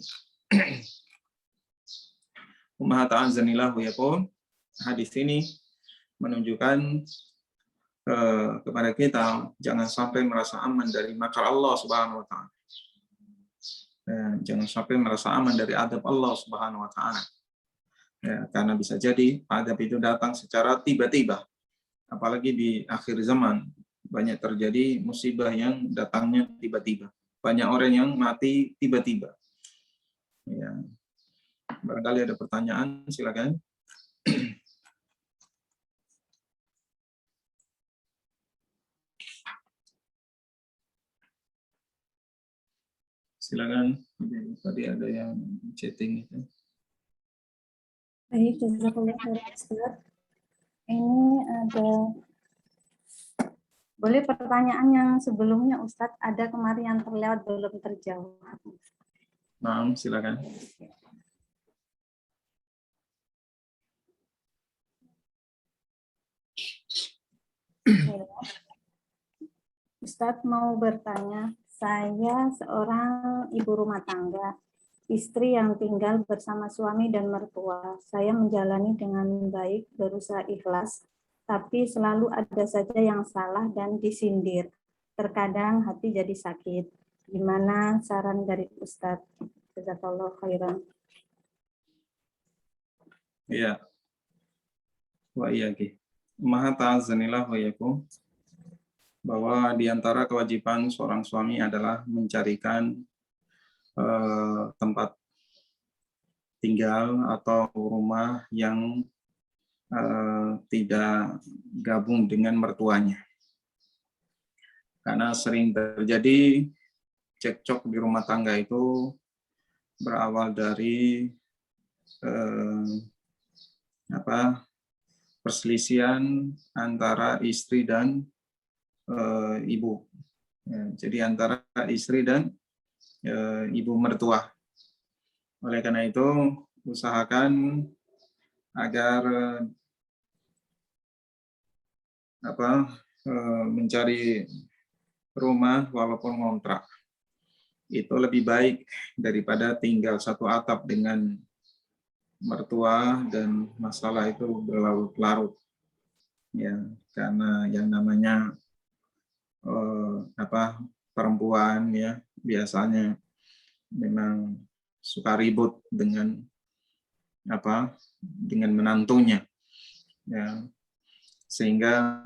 ummahat a'azzanillah wa iyyakum, hadis ini menunjukkan kepada kita jangan sampai merasa aman dari makar Allah Subhanahu wa taala. Jangan sampai merasa aman dari adab Allah Subhanahu wa taala. Ya, karena bisa jadi adab itu datang secara tiba-tiba. Apalagi di akhir zaman banyak terjadi musibah yang datangnya tiba-tiba. Banyak orang yang mati tiba-tiba. Ya. Barangkali ada pertanyaan, silakan. Silakan. Tadi ada yang chatting itu. Baik, jazakallah khairan Ustaz. Ini ada, boleh pertanyaan yang sebelumnya Ustadz, ada kemarin yang terlewat belum terjawab. Nah, silakan. Ustadz mau bertanya, saya seorang ibu rumah tangga istri yang tinggal bersama suami dan mertua. Saya menjalani dengan baik, berusaha ikhlas, tapi selalu ada saja yang salah dan disindir. Terkadang hati jadi sakit. Gimana saran dari Ustadz? Jazakallahu khairan. Ya, wa iyaki. Maha ta'azzanillah wa iyakum, bahwa di antara kewajiban seorang suami adalah mencarikan tempat tinggal atau rumah yang tidak gabung dengan mertuanya. Karena sering terjadi cekcok di rumah tangga itu berawal dari perselisihan antara istri dan ibu. Ya, jadi antara istri dan ibu mertua. Oleh karena itu, usahakan agar mencari rumah walaupun ngontrak itu lebih baik daripada tinggal satu atap dengan mertua dan masalah itu berlarut-larut. Ya, karena yang namanya perempuan ya biasanya memang suka ribut dengan menantunya, ya, sehingga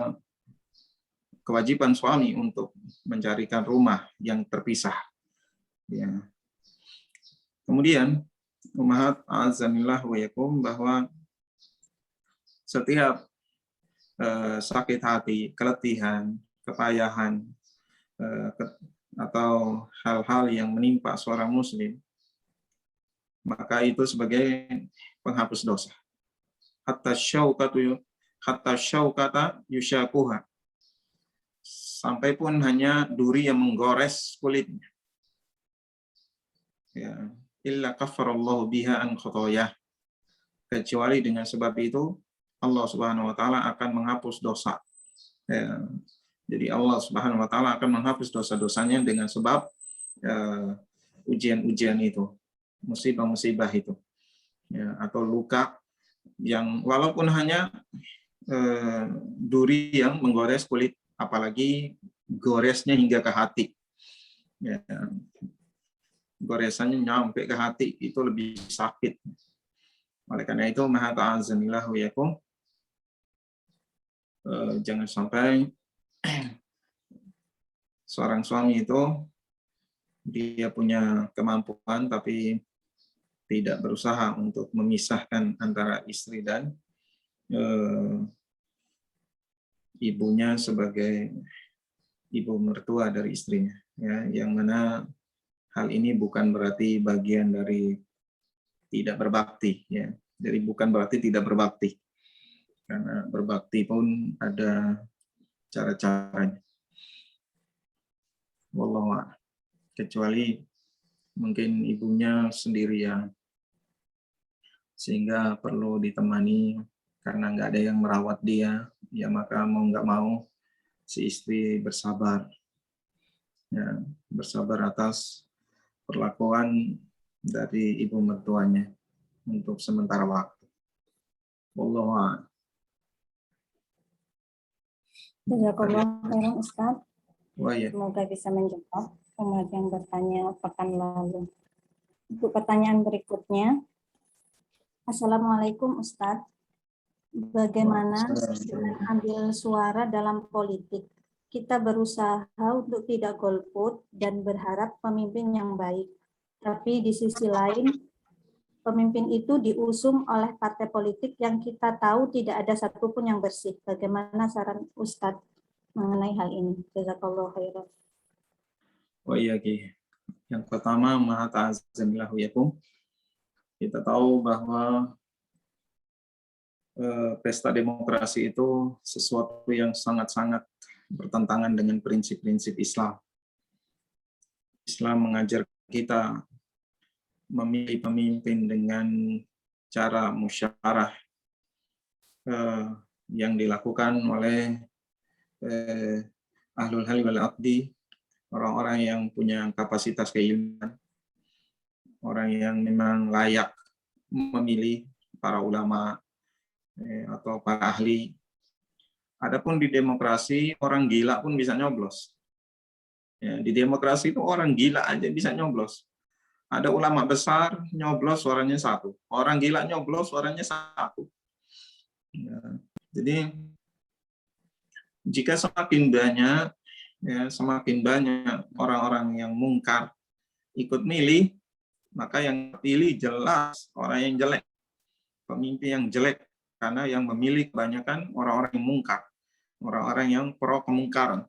kewajiban suami untuk mencarikan rumah yang terpisah. Ya. Kemudian, Ummahat azanillah wa yakum, bahwa setiap sakit hati, keletihan, kepayahan, atau hal-hal yang menimpa seorang muslim, maka itu sebagai penghapus dosa. Hatta syaukata yusyakuha. Sampai pun hanya duri yang menggores kulitnya. Ya, illa kafarallahu biha an khotoyah. Kecuali dengan sebab itu Allah Subhanahu wa taala akan menghapus dosa. Ya, jadi Allah Subhanahu wa taala akan menghapus dosa-dosanya dengan sebab ujian-ujian itu, musibah-musibah itu. Ya, atau luka yang walaupun hanya duri yang menggores kulit, apalagi goresnya hingga ke hati. Ya, goresannya nyampe ke hati itu lebih sakit. Oleh karena itu, maha ta'azanillah wa yakum, jangan sampai seorang suami itu dia punya kemampuan tapi tidak berusaha untuk memisahkan antara istri dan ibunya sebagai ibu mertua dari istrinya, ya, yang mana hal ini bukan berarti bagian dari tidak berbakti, ya. Jadi bukan berarti tidak berbakti, karena berbakti pun ada cara-caranya. Wallahu a'lam. Kecuali mungkin ibunya sendirian, sehingga perlu ditemani karena nggak ada yang merawat dia, ya maka mau nggak mau si istri bersabar, ya, bersabar atas perlakuan dari ibu mertuanya untuk sementara waktu. Wallahu a'lam. Jazakallahu khairan Ustaz. Wah, ya. Semoga bisa menjawab umat yang bertanya pekan lalu. Untuk pertanyaan berikutnya, Assalamualaikum Ustaz. Bagaimana ambil suara dalam politik? Kita berusaha untuk tidak golput dan berharap pemimpin yang baik. Tapi di sisi lain, pemimpin itu diusung oleh partai politik yang kita tahu tidak ada satupun yang bersih. Bagaimana saran Ustadz mengenai hal ini? Jazakallahu khairan. Oh iya, Ki. Yang pertama, maha ta'azanillah wa yakum. Kita tahu bahwa pesta demokrasi itu sesuatu yang sangat-sangat bertentangan dengan prinsip-prinsip Islam. Islam mengajar kita memilih pemimpin dengan cara musyawarah yang dilakukan oleh ahlul hal wal aqdi, orang-orang yang punya kapasitas keilmuan, orang yang memang layak memilih para ulama atau para ahli. Adapun di demokrasi, orang gila pun bisa nyoblos. Ya, di demokrasi itu orang gila aja bisa nyoblos. Ada ulama besar nyoblos suaranya satu, orang gila nyoblos suaranya satu. Ya, jadi jika semakin banyak orang-orang yang mungkar ikut milih, maka yang pilih jelas orang yang jelek, pemimpin yang jelek, karena yang memilih kebanyakan orang-orang yang mungkar, orang-orang yang pro kemungkaran.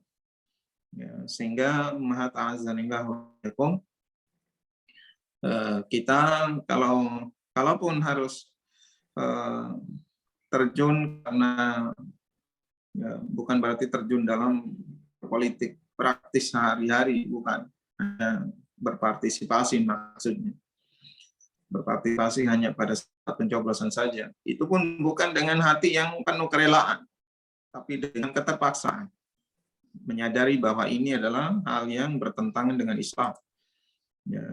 Ya, sehingga maha ta'azzanillah kita kalaupun harus terjun, karena ya, bukan berarti terjun dalam politik praktis sehari-hari, bukan hanya berpartisipasi, maksudnya berpartisipasi hanya pada saat pencoblosan saja. Itu pun bukan dengan hati yang penuh kerelaan, tapi dengan keterpaksaan, menyadari bahwa ini adalah hal yang bertentangan dengan Islam. Ya,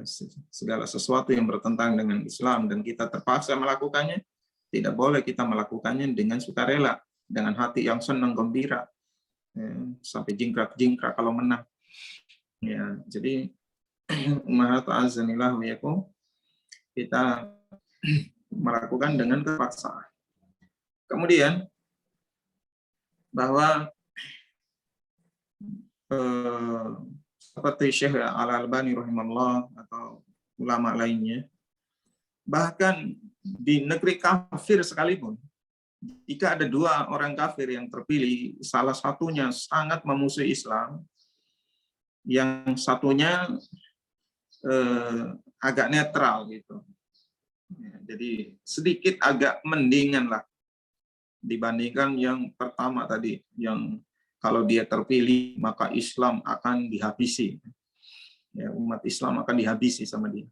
segala sesuatu yang bertentangan dengan Islam dan kita terpaksa melakukannya, tidak boleh kita melakukannya dengan sukarela, dengan hati yang senang gembira, ya, sampai jingkrak-jingkrak kalau menang. Ya, jadi maha ta'azzanillah wiyakum, kita melakukan dengan kepaksaan. Kemudian bahwa seperti Syekh Al-Albani rahimahullah atau ulama lainnya, bahkan di negeri kafir sekalipun, jika ada dua orang kafir yang terpilih, salah satunya sangat memusuhi Islam, yang satunya agak netral gitu. Jadi sedikit agak mendingan lah dibandingkan yang pertama tadi, yang kalau dia terpilih maka Islam akan dihabisi. Ya, umat Islam akan dihabisi sama dia.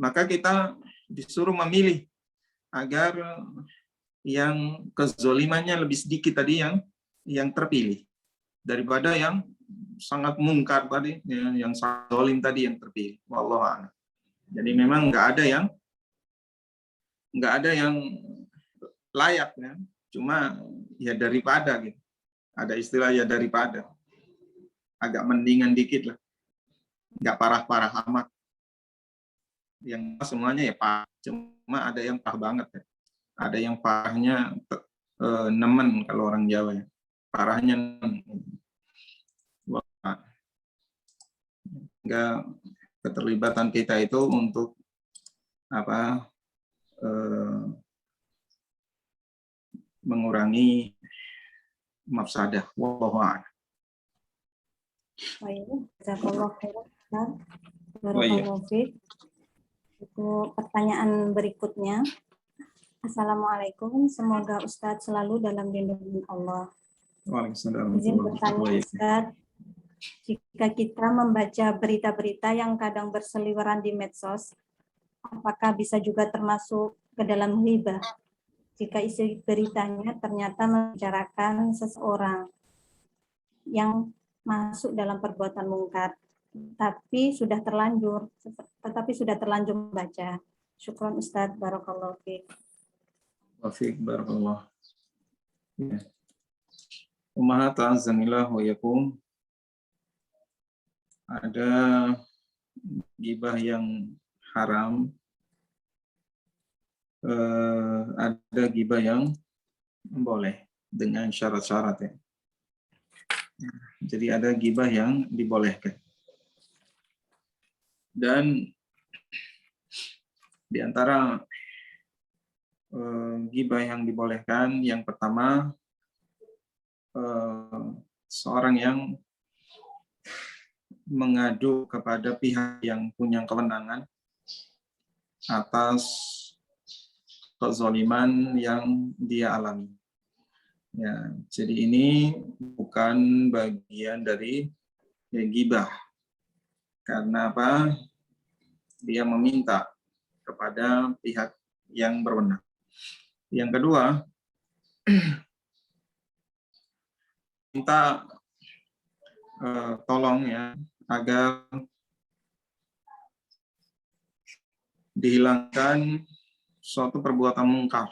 Maka kita disuruh memilih agar yang kezolimannya lebih sedikit tadi yang terpilih, daripada yang sangat mungkar tadi, yang zalim tadi yang terpilih. Wallahu a'lam. Jadi memang nggak ada yang layak, ya. Cuma ya daripada gitu. Ada istilah ya daripada. Agak mendingan dikit lah. Nggak parah-parah amat. Yang semuanya ya parah. Cuma ada yang parah banget, ya. Ada yang parahnya nemen kalau orang Jawa, ya. Parahnya nggak, keterlibatan kita itu untuk mengurangi mafsadah. Wallahu a'lam. Jazakallahu khairan. Barakallahu fiik. Untuk pertanyaan berikutnya. Assalamualaikum, semoga Ustadz selalu dalam lindungan Allah. Waalaikumsalam. Izin bertanya Ustadz, jika kita membaca berita-berita yang kadang berseliweran di medsos, apakah bisa juga termasuk ke dalam ghibah? Jika isi beritanya ternyata membicarakan seseorang yang masuk dalam perbuatan mungkar, tetapi sudah terlanjur membaca. Syukran Ustadz, barakallahu fiik. Wafiq barakallah. Ya. Ummahat ta'azzanillah wa yakum. Ada ghibah yang haram, ada ghibah yang boleh dengan syarat-syarat, ya. Jadi ada ghibah yang dibolehkan. Dan di antara ghibah yang dibolehkan, yang pertama, seorang yang mengadu kepada pihak yang punya kewenangan atas kezaliman yang dia alami. Ya, jadi ini bukan bagian dari ghibah. Karena apa? Dia meminta kepada pihak yang berwenang. Yang kedua, minta tolong, ya, agar dihilangkan suatu perbuatan mungkar,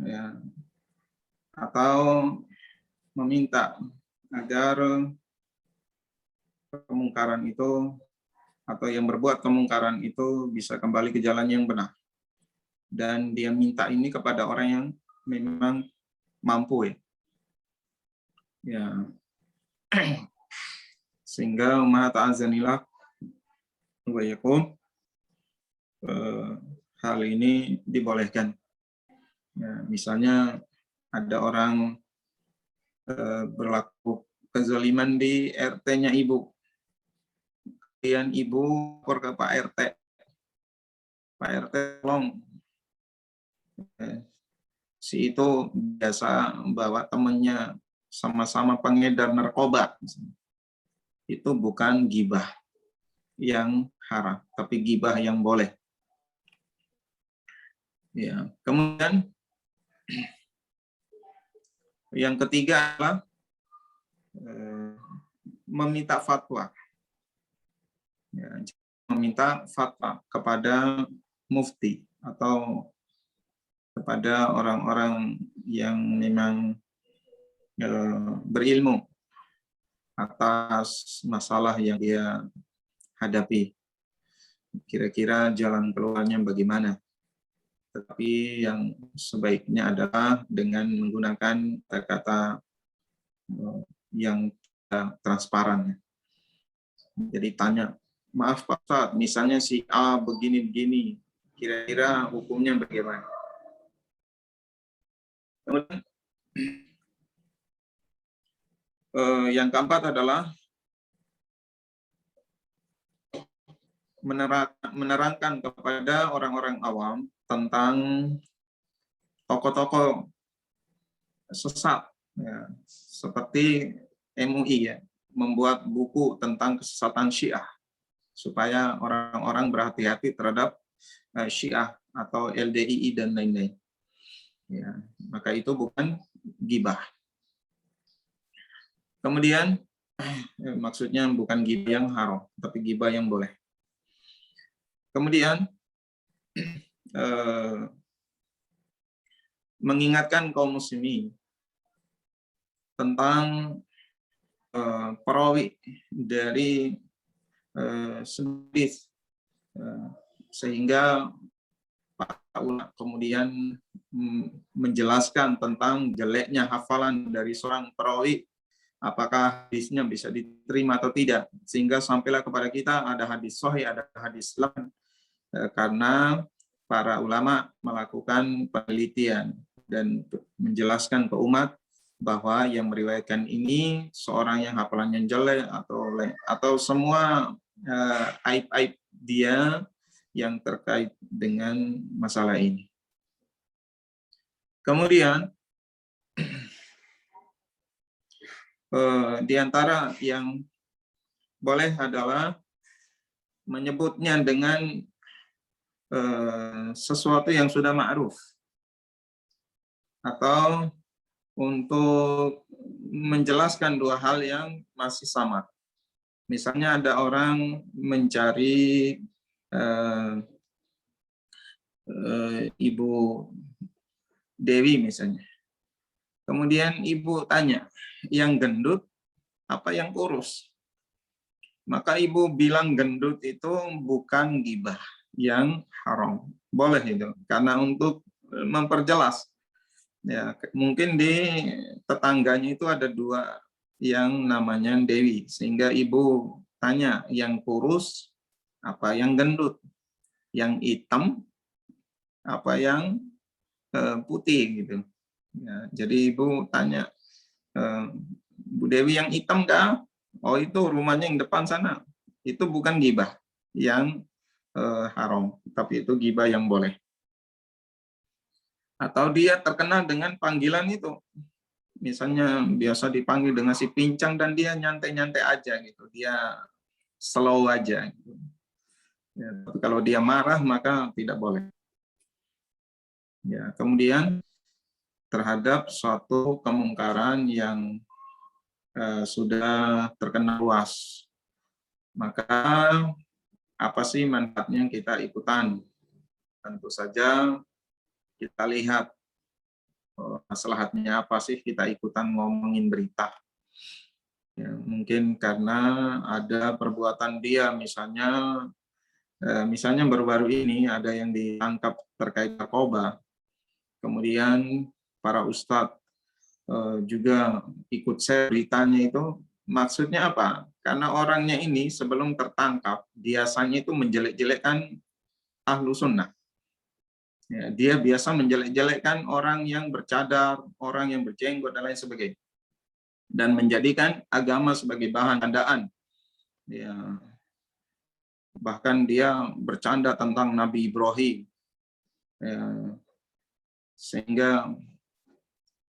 ya, atau meminta agar kemungkaran itu atau yang berbuat kemungkaran itu bisa kembali ke jalan yang benar. Dan dia minta ini kepada orang yang memang mampu, ya. Ya. Sehingga umat azanillah wa yakum, hal ini dibolehkan. Ya, misalnya ada orang berlaku kezaliman di RT-nya ibu. Kemudian ibu lapor ke Pak RT. Pak RT tolong. Si itu biasa bawa temannya sama-sama pengedar narkoba. Itu bukan gibah yang haram, tapi gibah yang boleh. Ya, kemudian yang ketiga adalah meminta fatwa. Ya, meminta fatwa kepada mufti atau kepada orang-orang yang memang berilmu atas masalah yang dia hadapi. Kira-kira jalan keluarnya bagaimana? Tetapi yang sebaiknya adalah dengan menggunakan kata-kata yang transparan. Jadi tanya, maaf Pak Ustadz, misalnya si A begini-begini, kira-kira hukumnya bagaimana? Kemudian yang keempat adalah menerangkan kepada orang-orang awam tentang tokoh-tokoh sesat, ya, seperti MUI, ya, membuat buku tentang kesesatan Syiah supaya orang-orang berhati-hati terhadap Syiah atau LDII dan lain-lain. Ya, maka itu bukan gibah. Kemudian maksudnya bukan gibah yang haram, tapi gibah yang boleh. Kemudian mengingatkan kaum muslimin tentang perawi dari sedis, sehingga Pak ulama kemudian menjelaskan tentang jeleknya hafalan dari seorang perawi, apakah hadisnya bisa diterima atau tidak, sehingga sampailah kepada kita ada hadis sahih, ada hadis lain, karena para ulama melakukan penelitian dan menjelaskan ke umat bahwa yang meriwayatkan ini seorang yang hafalannya jelek atau semua aib-aib dia yang terkait dengan masalah ini. Kemudian di antara yang boleh adalah menyebutnya dengan sesuatu yang sudah ma'ruf, atau untuk menjelaskan dua hal yang masih samar. Misalnya ada orang mencari Ibu Dewi misalnya. Kemudian ibu tanya, yang gendut apa yang kurus? Maka ibu bilang gendut itu bukan gibah yang haram. Boleh itu, karena untuk memperjelas. Ya, mungkin di tetangganya itu ada dua yang namanya Dewi, sehingga ibu tanya yang kurus apa yang gendut, yang hitam apa yang putih gitu. Ya, jadi ibu tanya, Bu Dewi yang hitam kah? Oh itu rumahnya yang depan sana. Itu bukan gibah yang haram, tapi itu gibah yang boleh. Atau dia terkenal dengan panggilan itu, misalnya biasa dipanggil dengan si pincang dan dia nyantai-nyantai aja gitu, dia slow aja gitu. Ya, tapi kalau dia marah maka tidak boleh. Ya, kemudian terhadap suatu kemungkaran yang sudah terkenal luas, maka apa sih manfaatnya kita ikutan? Tentu saja kita lihat maslahatnya apa sih kita ikutan ngomongin berita. Ya, mungkin karena ada perbuatan dia, misalnya baru-baru ini ada yang ditangkap terkait narkoba, kemudian para ustadz juga ikut share beritanya itu, maksudnya apa? Karena orangnya ini sebelum tertangkap biasanya itu menjelek-jelekkan ahlu sunnah. Ya, dia biasa menjelek-jelekkan orang yang bercadar, orang yang berjenggot dan lain sebagainya, dan menjadikan agama sebagai bahan candaan. Ya, bahkan dia bercanda tentang Nabi Ibrahim, ya, sehingga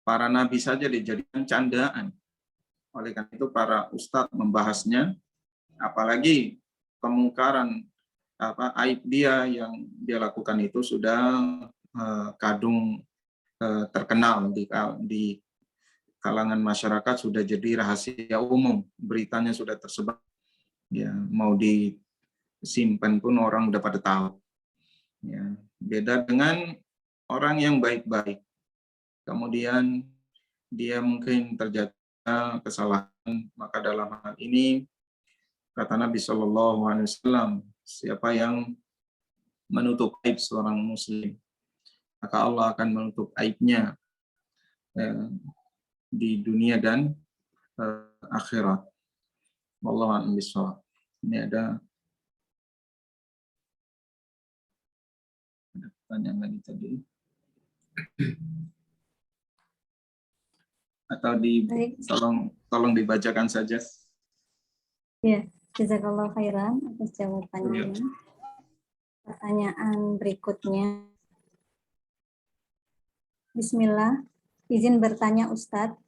para nabi saja dijadikan candaan. Oleh karena itu para ustadz membahasnya, apalagi kemungkaran aib dia yang dia lakukan itu sudah kadung terkenal di kalangan masyarakat, sudah jadi rahasia umum, beritanya sudah tersebar. Ya, mau disimpan pun orang udah pada tahu. Ya, beda dengan orang yang baik-baik. Kemudian dia mungkin terjadi kesalahan, maka dalam hal ini kata Nabi Shallallahu Alaihi Wasallam, siapa yang menutup aib seorang muslim, maka Allah akan menutup aibnya di dunia dan akhirat. Wallahu a'lam bishawab. Ini ada pertanyaan lagi tadi. Atau tolong dibacakan saja. Ya, jazakallahu khairan atas jawabannya. Ya. Pertanyaan berikutnya. Bismillah, izin bertanya Ustadz,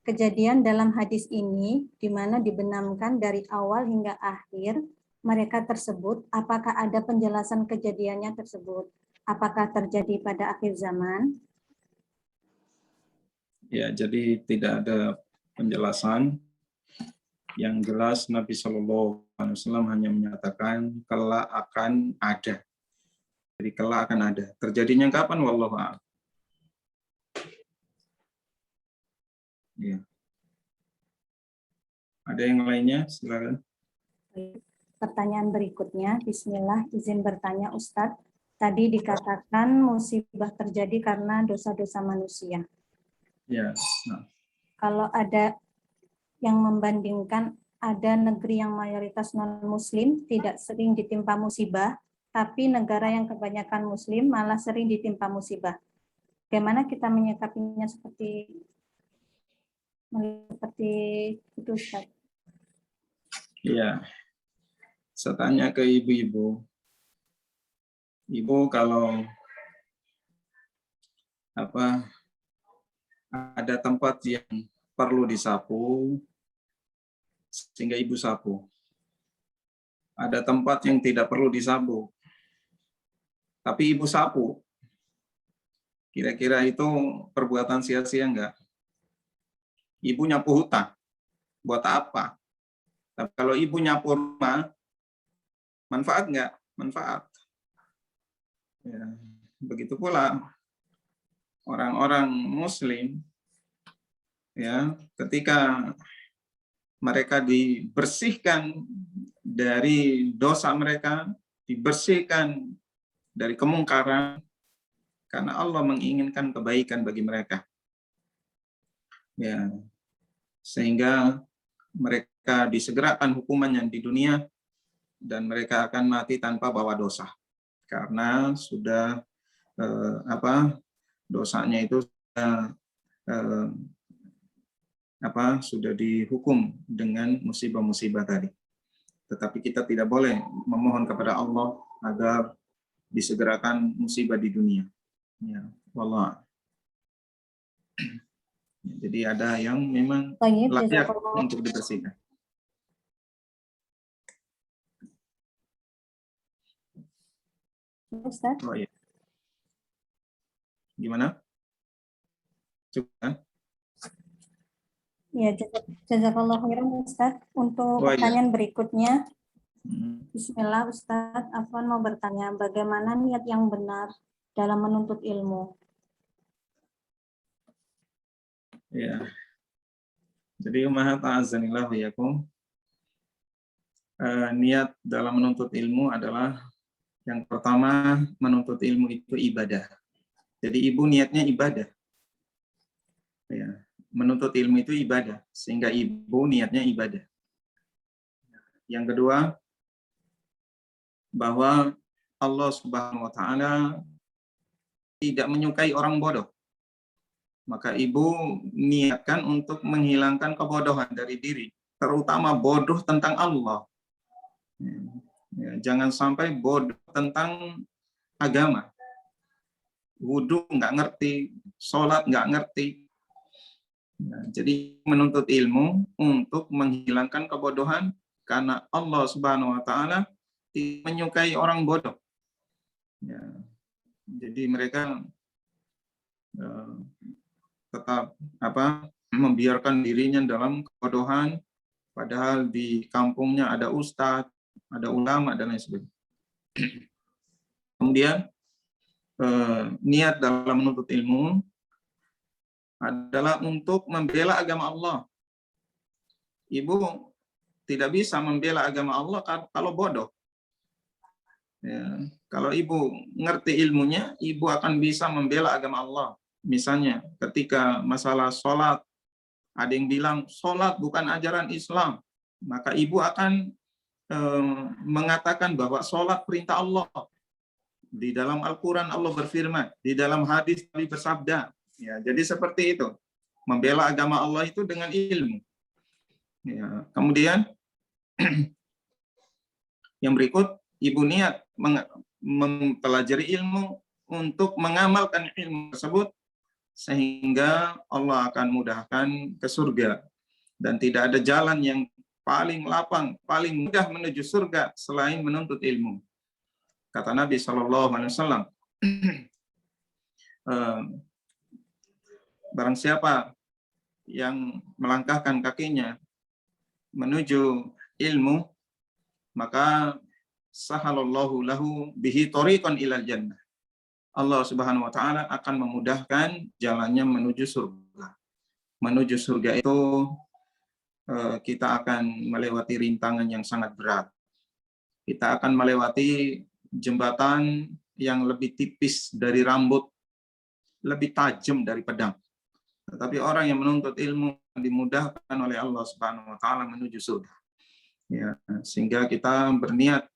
kejadian dalam hadis ini di mana dibenamkan dari awal hingga akhir mereka tersebut, apakah ada penjelasan kejadiannya tersebut? Apakah terjadi pada akhir zaman? Ya, jadi tidak ada penjelasan. Yang jelas Nabi Shallallahu Alaihi Wasallam hanya menyatakan kelak akan ada. Jadi kelak akan ada. Terjadinya kapan? Wallahu a'lam. Ya. Ada yang lainnya? Silakan. Pertanyaan berikutnya, Bismillah, izin bertanya Ustadz. Tadi dikatakan musibah terjadi karena dosa-dosa manusia. Ya. Nah. Kalau ada yang membandingkan, ada negeri yang mayoritas non-muslim tidak sering ditimpa musibah, tapi negara yang kebanyakan muslim malah sering ditimpa musibah. Bagaimana kita menyikapinya seperti itu, Ustaz? Iya. Saya tanya ke ibu-ibu. Ibu kalau ada tempat yang perlu disapu, sehingga ibu sapu. Ada tempat yang tidak perlu disapu, tapi ibu sapu. Kira-kira itu perbuatan sia-sia enggak? Ibu nyapu hutan, buat apa? Tapi kalau ibu nyapu rumah, manfaat enggak? Manfaat. Ya, begitu pula orang-orang Muslim, ya, ketika mereka dibersihkan dari dosa mereka, dibersihkan dari kemungkaran, karena Allah menginginkan kebaikan bagi mereka. Ya, sehingga mereka disegerakan hukumannya di dunia dan mereka akan mati tanpa bawa dosa, karena sudah dosanya itu sudah dihukum dengan musibah-musibah tadi. Tetapi kita tidak boleh memohon kepada Allah agar disegerakan musibah di dunia. Ya, wallah. Jadi ada yang memang layak untuk dibersihkan. Ustaz? Oh iya. Gimana? Coba. Ya, jazakallahu khairan Ustaz. Untuk pertanyaan berikutnya, Bismillah, Ustadz. Afwan mau bertanya, bagaimana niat yang benar dalam menuntut ilmu? Ya. Jadi ummahat azanillah wa yakum. Niat dalam menuntut ilmu adalah yang pertama, menuntut ilmu itu ibadah. Jadi ibu niatnya ibadah. Ya. Menuntut ilmu itu ibadah, sehingga ibu niatnya ibadah. Yang kedua, bahwa Allah Subhanahu wa taala tidak menyukai orang bodoh. Maka ibu niatkan untuk menghilangkan kebodohan dari diri, terutama bodoh tentang Allah. Ya, jangan sampai bodoh tentang agama. Wudhu nggak ngerti, sholat nggak ngerti. Ya, jadi menuntut ilmu untuk menghilangkan kebodohan karena Allah Subhanahu wa taala tidak menyukai orang bodoh. Ya, jadi mereka tetap membiarkan dirinya dalam kebodohan, padahal di kampungnya ada ustadz, ada ulama dan lain sebagainya. Kemudian niat dalam menuntut ilmu adalah untuk membela agama Allah. Ibu tidak bisa membela agama Allah kalau bodoh. Ya, kalau ibu ngerti ilmunya, ibu akan bisa membela agama Allah. Misalnya ketika masalah sholat, ada yang bilang sholat bukan ajaran Islam, maka ibu akan mengatakan bahwa sholat perintah Allah. Di dalam Al-Quran Allah berfirman, di dalam hadis Nabi bersabda. Ya, jadi seperti itu. Membela agama Allah itu dengan ilmu. Ya, kemudian yang berikut, ibu niat mempelajari ilmu untuk mengamalkan ilmu tersebut sehingga Allah akan mudahkan ke surga. Dan tidak ada jalan yang paling lapang, paling mudah menuju surga selain menuntut ilmu. Kata Nabi SAW, barang siapa yang melangkahkan kakinya menuju ilmu, maka sahalallahu lahu bihi thoriqan ilal jannah. Allah Subhanahu wa taala akan memudahkan jalannya menuju surga. Menuju surga itu kita akan melewati rintangan yang sangat berat. Kita akan melewati jembatan yang lebih tipis dari rambut, lebih tajam dari pedang. Tetapi orang yang menuntut ilmu dimudahkan oleh Allah Subhanahu wa taala menuju surga. Ya, sehingga kita berniat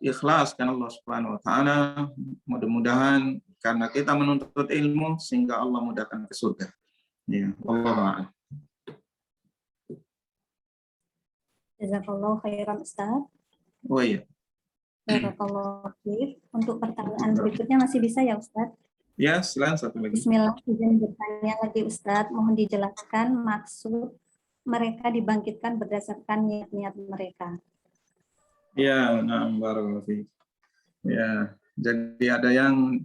ikhlas karena Allah Subhanahu wa taala, mudah-mudahan karena kita menuntut ilmu sehingga Allah mudahkan ke surga. Ya, Allah. Jazakallahu khairan, Ustaz. Oh iya. Barakallahu fiik. Untuk pertanyaan berikutnya masih bisa ya, Ustaz? Ya, silakan satu lagi. Bismillah, izin bertanya lagi, Ustaz. Mohon dijelaskan maksud mereka dibangkitkan berdasarkan niat-niat mereka. Ya, nah, barakallahu fiik. Ya, jadi ada yang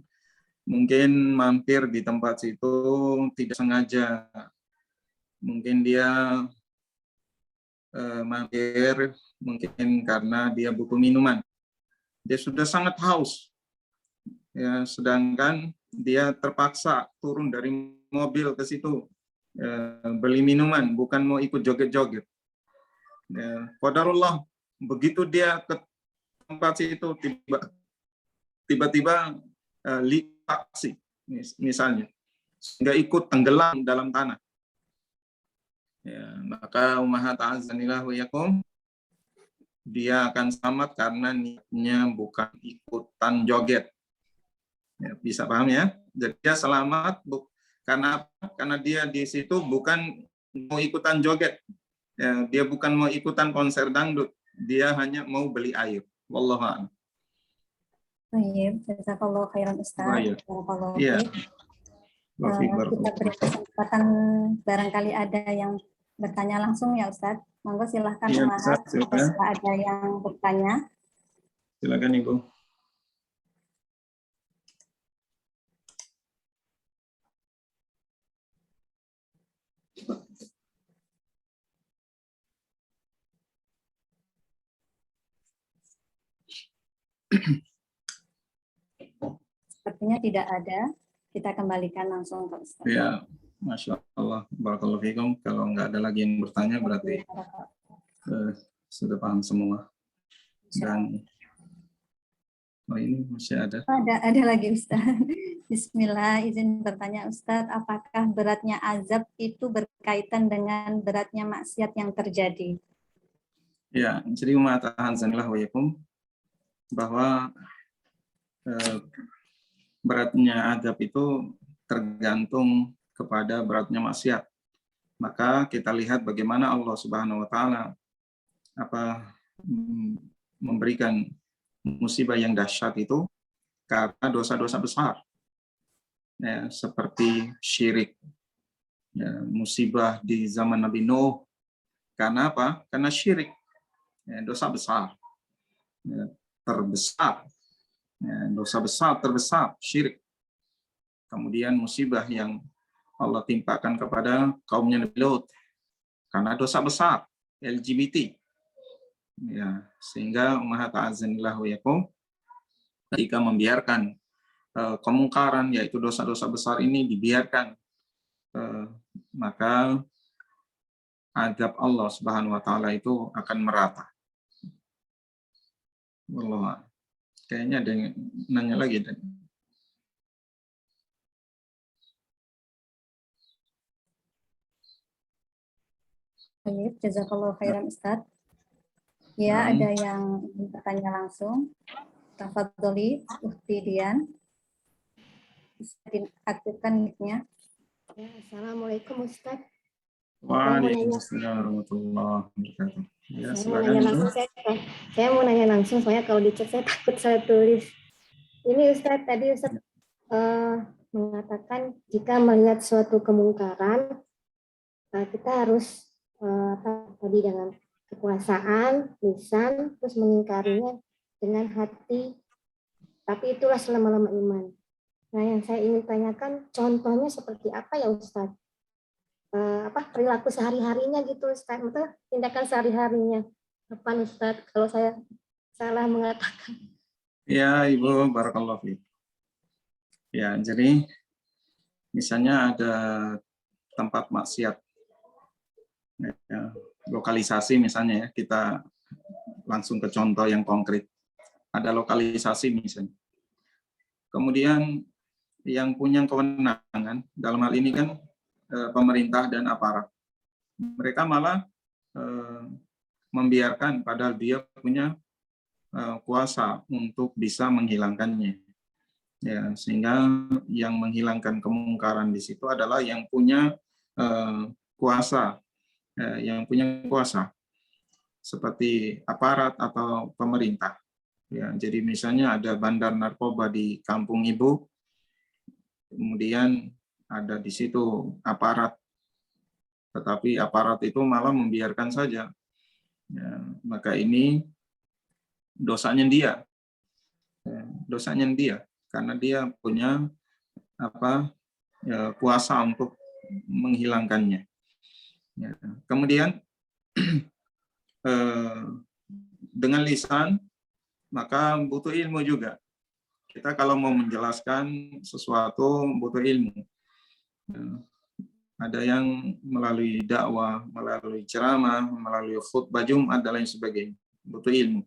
mungkin mampir di tempat situ tidak sengaja. Mungkin dia mampir mungkin karena dia butuh minuman. Dia sudah sangat haus, ya, sedangkan dia terpaksa turun dari mobil ke situ beli minuman, bukan mau ikut joget-joget. Ya, qadarullah, begitu dia ke tempat situ tiba-tiba taksi misalnya, sehingga ikut tenggelam dalam tanah. Ya, maka ummahat azanillah wa yakum, dia akan selamat karena niatnya bukan ikutan joget. Ya, bisa paham ya? Jadi dia selamat karena dia di situ bukan mau ikutan joget. Ya, dia bukan mau ikutan konser dangdut. Dia hanya mau beli air. Wallahu a'lam. Baik, jazakallahu khairan, Ustaz. Iya. Kita beri kesempatan, barangkali ada yang bertanya langsung ya, Ustaz. Monggo silahkan, ya, Umahat, apabila ada yang bertanya. Silakan Ibu. Sepertinya tidak ada. Kita kembalikan langsung ke Ustaz. Ya, Masya Allah, barakallahu fikum. Kalau nggak ada lagi yang bertanya berarti sudah paham semua. Dan ini masih ada. Ada lagi Ustaz. Bismillah, izin bertanya Ustaz, apakah beratnya azab itu berkaitan dengan beratnya maksiat yang terjadi? Ya, jadi mengatakan sanillah wa yakum bahwa beratnya azab itu tergantung kepada beratnya maksiat. Maka kita lihat bagaimana Allah Subhanahu wa taala memberikan musibah yang dahsyat itu karena dosa-dosa besar. Ya, seperti syirik. Ya, musibah di zaman Nabi Nuh karena apa? Karena syirik. Ya, dosa besar. Ya, terbesar. Ya, dosa besar terbesar, syirik. Kemudian musibah yang Allah timpakan kepada kaumnya Nabi Lut karena dosa besar, LGBT. Ya, sehingga Maha Ta'azanillahu yakum ketika membiarkan kemungkaran, yaitu dosa-dosa besar ini dibiarkan, maka azab Allah Subhanahu wa taala itu akan merata. Wallah, kayaknya ada yang nanya lagi. Baik, jazakallahu khairan Ustaz. Ya, ada yang bertanya langsung. Tafadholi, Ukti Dian. Bisa diaktifkan mic-nya. Ya, Assalamualaikum Ustaz. Waalaikumsalam warahmatullahi wabarakatuh. Ya, saya mau nanya langsung, soalnya kalau di chat saya takut saya tulis. Ini Ustaz, tadi Ustaz mengatakan jika melihat suatu kemungkaran, kita harus tadi dengan kekuasaan, lisan, terus mengingkarinya dengan hati. Tapi itulah selama-lama iman. Nah, yang saya ingin tanyakan, contohnya seperti apa ya Ustaz? Perilaku sehari-harinya gitu Ustaz, betul? Tindakan sehari-harinya. Apa Ustaz kalau saya salah mengatakan? Ya, Ibu, barakallahu fiik. Ya, jadi misalnya ada tempat maksiat, ya, lokalisasi misalnya ya, kita langsung ke contoh yang konkret. Ada lokalisasi misalnya. Kemudian yang punya kewenangan dalam hal ini kan pemerintah dan aparat. Mereka malah membiarkan padahal dia punya kuasa untuk bisa menghilangkannya. Ya, sehingga yang menghilangkan kemungkaran di situ adalah yang punya kuasa, seperti aparat atau pemerintah. Ya, jadi misalnya ada bandar narkoba di kampung ibu, kemudian ada di situ aparat, tetapi aparat itu malah membiarkan saja. Ya, maka ini dosanya dia, karena dia punya kuasa untuk menghilangkannya. Ya. Kemudian dengan lisan, maka butuh ilmu juga. Kita kalau mau menjelaskan sesuatu butuh ilmu. Ya. Ada yang melalui dakwah, melalui ceramah, melalui khutbah Jumat dan lain sebagainya. Butuh ilmu.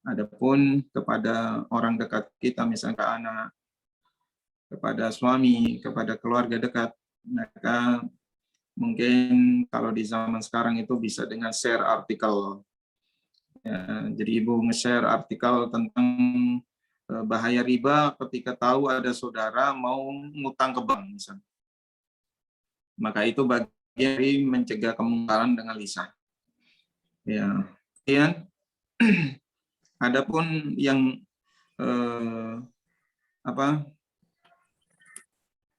Adapun kepada orang dekat kita, misalnya anak, kepada suami, kepada keluarga dekat, maka mungkin kalau di zaman sekarang itu bisa dengan share artikel. Ya, jadi ibu nge-share artikel tentang bahaya riba ketika tahu ada saudara mau ngutang ke bank misalnya. Maka itu bagian dari mencegah kemungkaran dengan lisan. Ya, kemudian adapun yang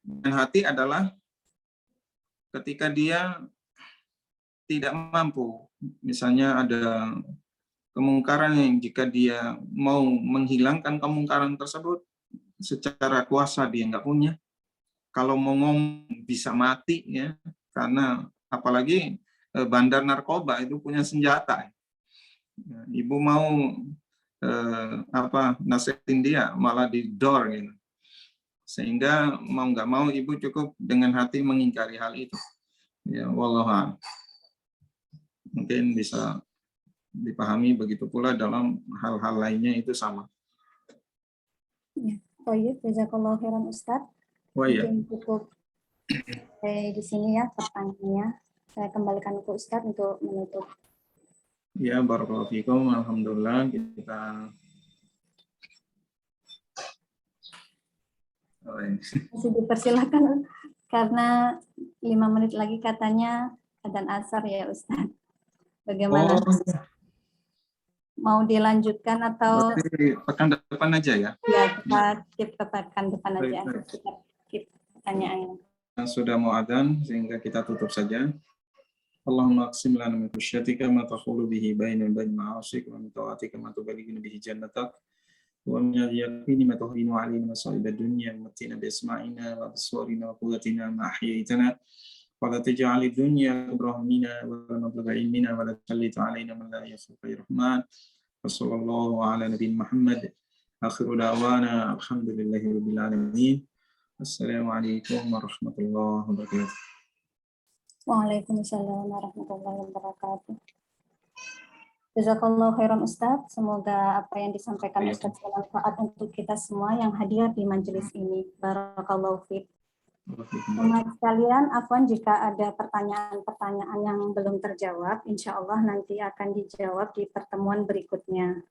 dengan hati adalah ketika dia tidak mampu, misalnya ada kemungkaran yang jika dia mau menghilangkan kemungkaran tersebut secara kuasa dia nggak punya. Kalau mau ngomong bisa mati ya, karena apalagi bandar narkoba itu punya senjata. Ibu mau nasihatin dia malah didor gitu. Sehingga mau nggak mau ibu cukup dengan hati mengingkari hal itu. Ya, wallahualam. Mungkin bisa dipahami begitu pula dalam hal-hal lainnya itu sama. Ya, baik, jazakallahu khairan Ustadz. Oh iya. Mungkin cukup di sini ya pertanyaannya. Saya kembalikan ke Ustadz untuk menutup. Ya, barakallahu fikum. Alhamdulillah kita masih dipersilakan karena 5 menit lagi katanya adzan asar ya Ustadz. Bagaimana? Mau dilanjutkan atau berarti pekan depan aja ya? Ya, kita keep ke pekan depan aja. Kita keep pertanyaannya. Sudah mau adzan sehingga kita tutup saja. Allahumma aqsim lana min khashyatika ma taqulu bihi baina ma'asik wa min ta'atika ma tuballighuna bihi jannatak wa min al-yaqini ma tuhinu alaina masa'ib ad-dunya wa matina bi asma'ina wa absarina wa quwwatina ma ahyaytana wa la taj'al ad-dunya akbar hammina wa la mablagha ilmina wa la tusallit alaina man la yakhafu rahman. Wa sallallahu ala nabiyina Muhammad. Akhiru da'wana alhamdulillahi rabbil alamin. Assalamualaikum warahmatullahi wabarakatuh. Waalaikumsalam warahmatullahi wabarakatuh. Jazakallahu khairan Ustadz. Semoga apa yang disampaikan Ustadz bermanfaat untuk kita semua yang hadir di majelis ini. Barakallahu fiik. Teman sekalian, afwan jika ada pertanyaan-pertanyaan yang belum terjawab, insya Allah nanti akan dijawab di pertemuan berikutnya.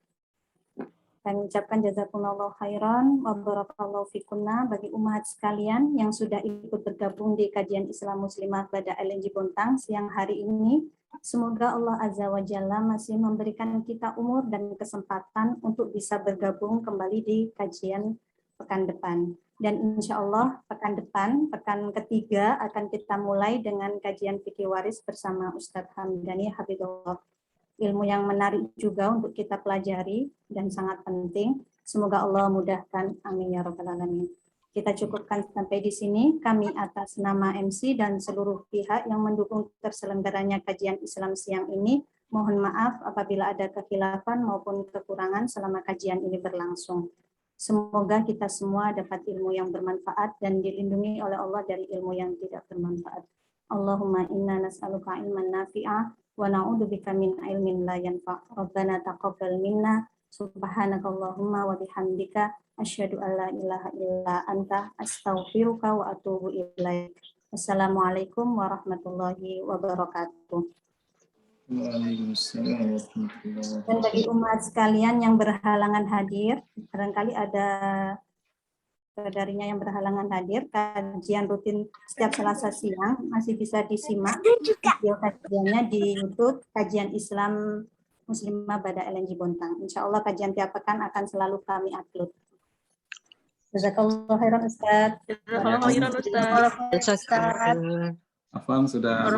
Kami ucapkan jazakumullahu khairan wa barakallahu fikunna bagi umat sekalian yang sudah ikut bergabung di kajian Islam Muslimah pada LNG Bontang siang hari ini. Semoga Allah Azza wa Jalla masih memberikan kita umur dan kesempatan untuk bisa bergabung kembali di kajian pekan depan. Dan insya Allah pekan depan, pekan ketiga akan kita mulai dengan kajian fikih waris bersama Ustadz Hamdani Habibullah. Ilmu yang menarik juga untuk kita pelajari dan sangat penting. Semoga Allah mudahkan. Amin ya rabbal alamin. Kita cukupkan sampai di sini. Kami atas nama MC dan seluruh pihak yang mendukung terselenggaranya kajian Islam siang ini, mohon maaf apabila ada kekhilafan maupun kekurangan selama kajian ini berlangsung. Semoga kita semua dapat ilmu yang bermanfaat dan dilindungi oleh Allah dari ilmu yang tidak bermanfaat. Allahumma inna nas'aluka ilman nafi'a wa na'udzubika min ilmin la yanfa'. Rabbana taqabbal minna subhanakallahumma wa bihamdika asyhadu an la ilaha illa anta astaghfiruka wa atubu ilaik. Wassalamualaikum warahmatullahi wabarakatuh. Waalaikumsalam warahmatullahi wabarakatuh. Dan bagi umat sekalian yang berhalangan hadir, barangkali ada saudarinya yang berhalangan hadir, kajian rutin setiap Selasa siang masih bisa disimak video kajiannya di YouTube Kajian Islam Muslimah pada LNG Bontang. Insya Allah kajian tiap pekan akan selalu kami upload. Jazakallahu khairan Ustaz. Jazakallahu khairan Ustaz. Afwan sudah.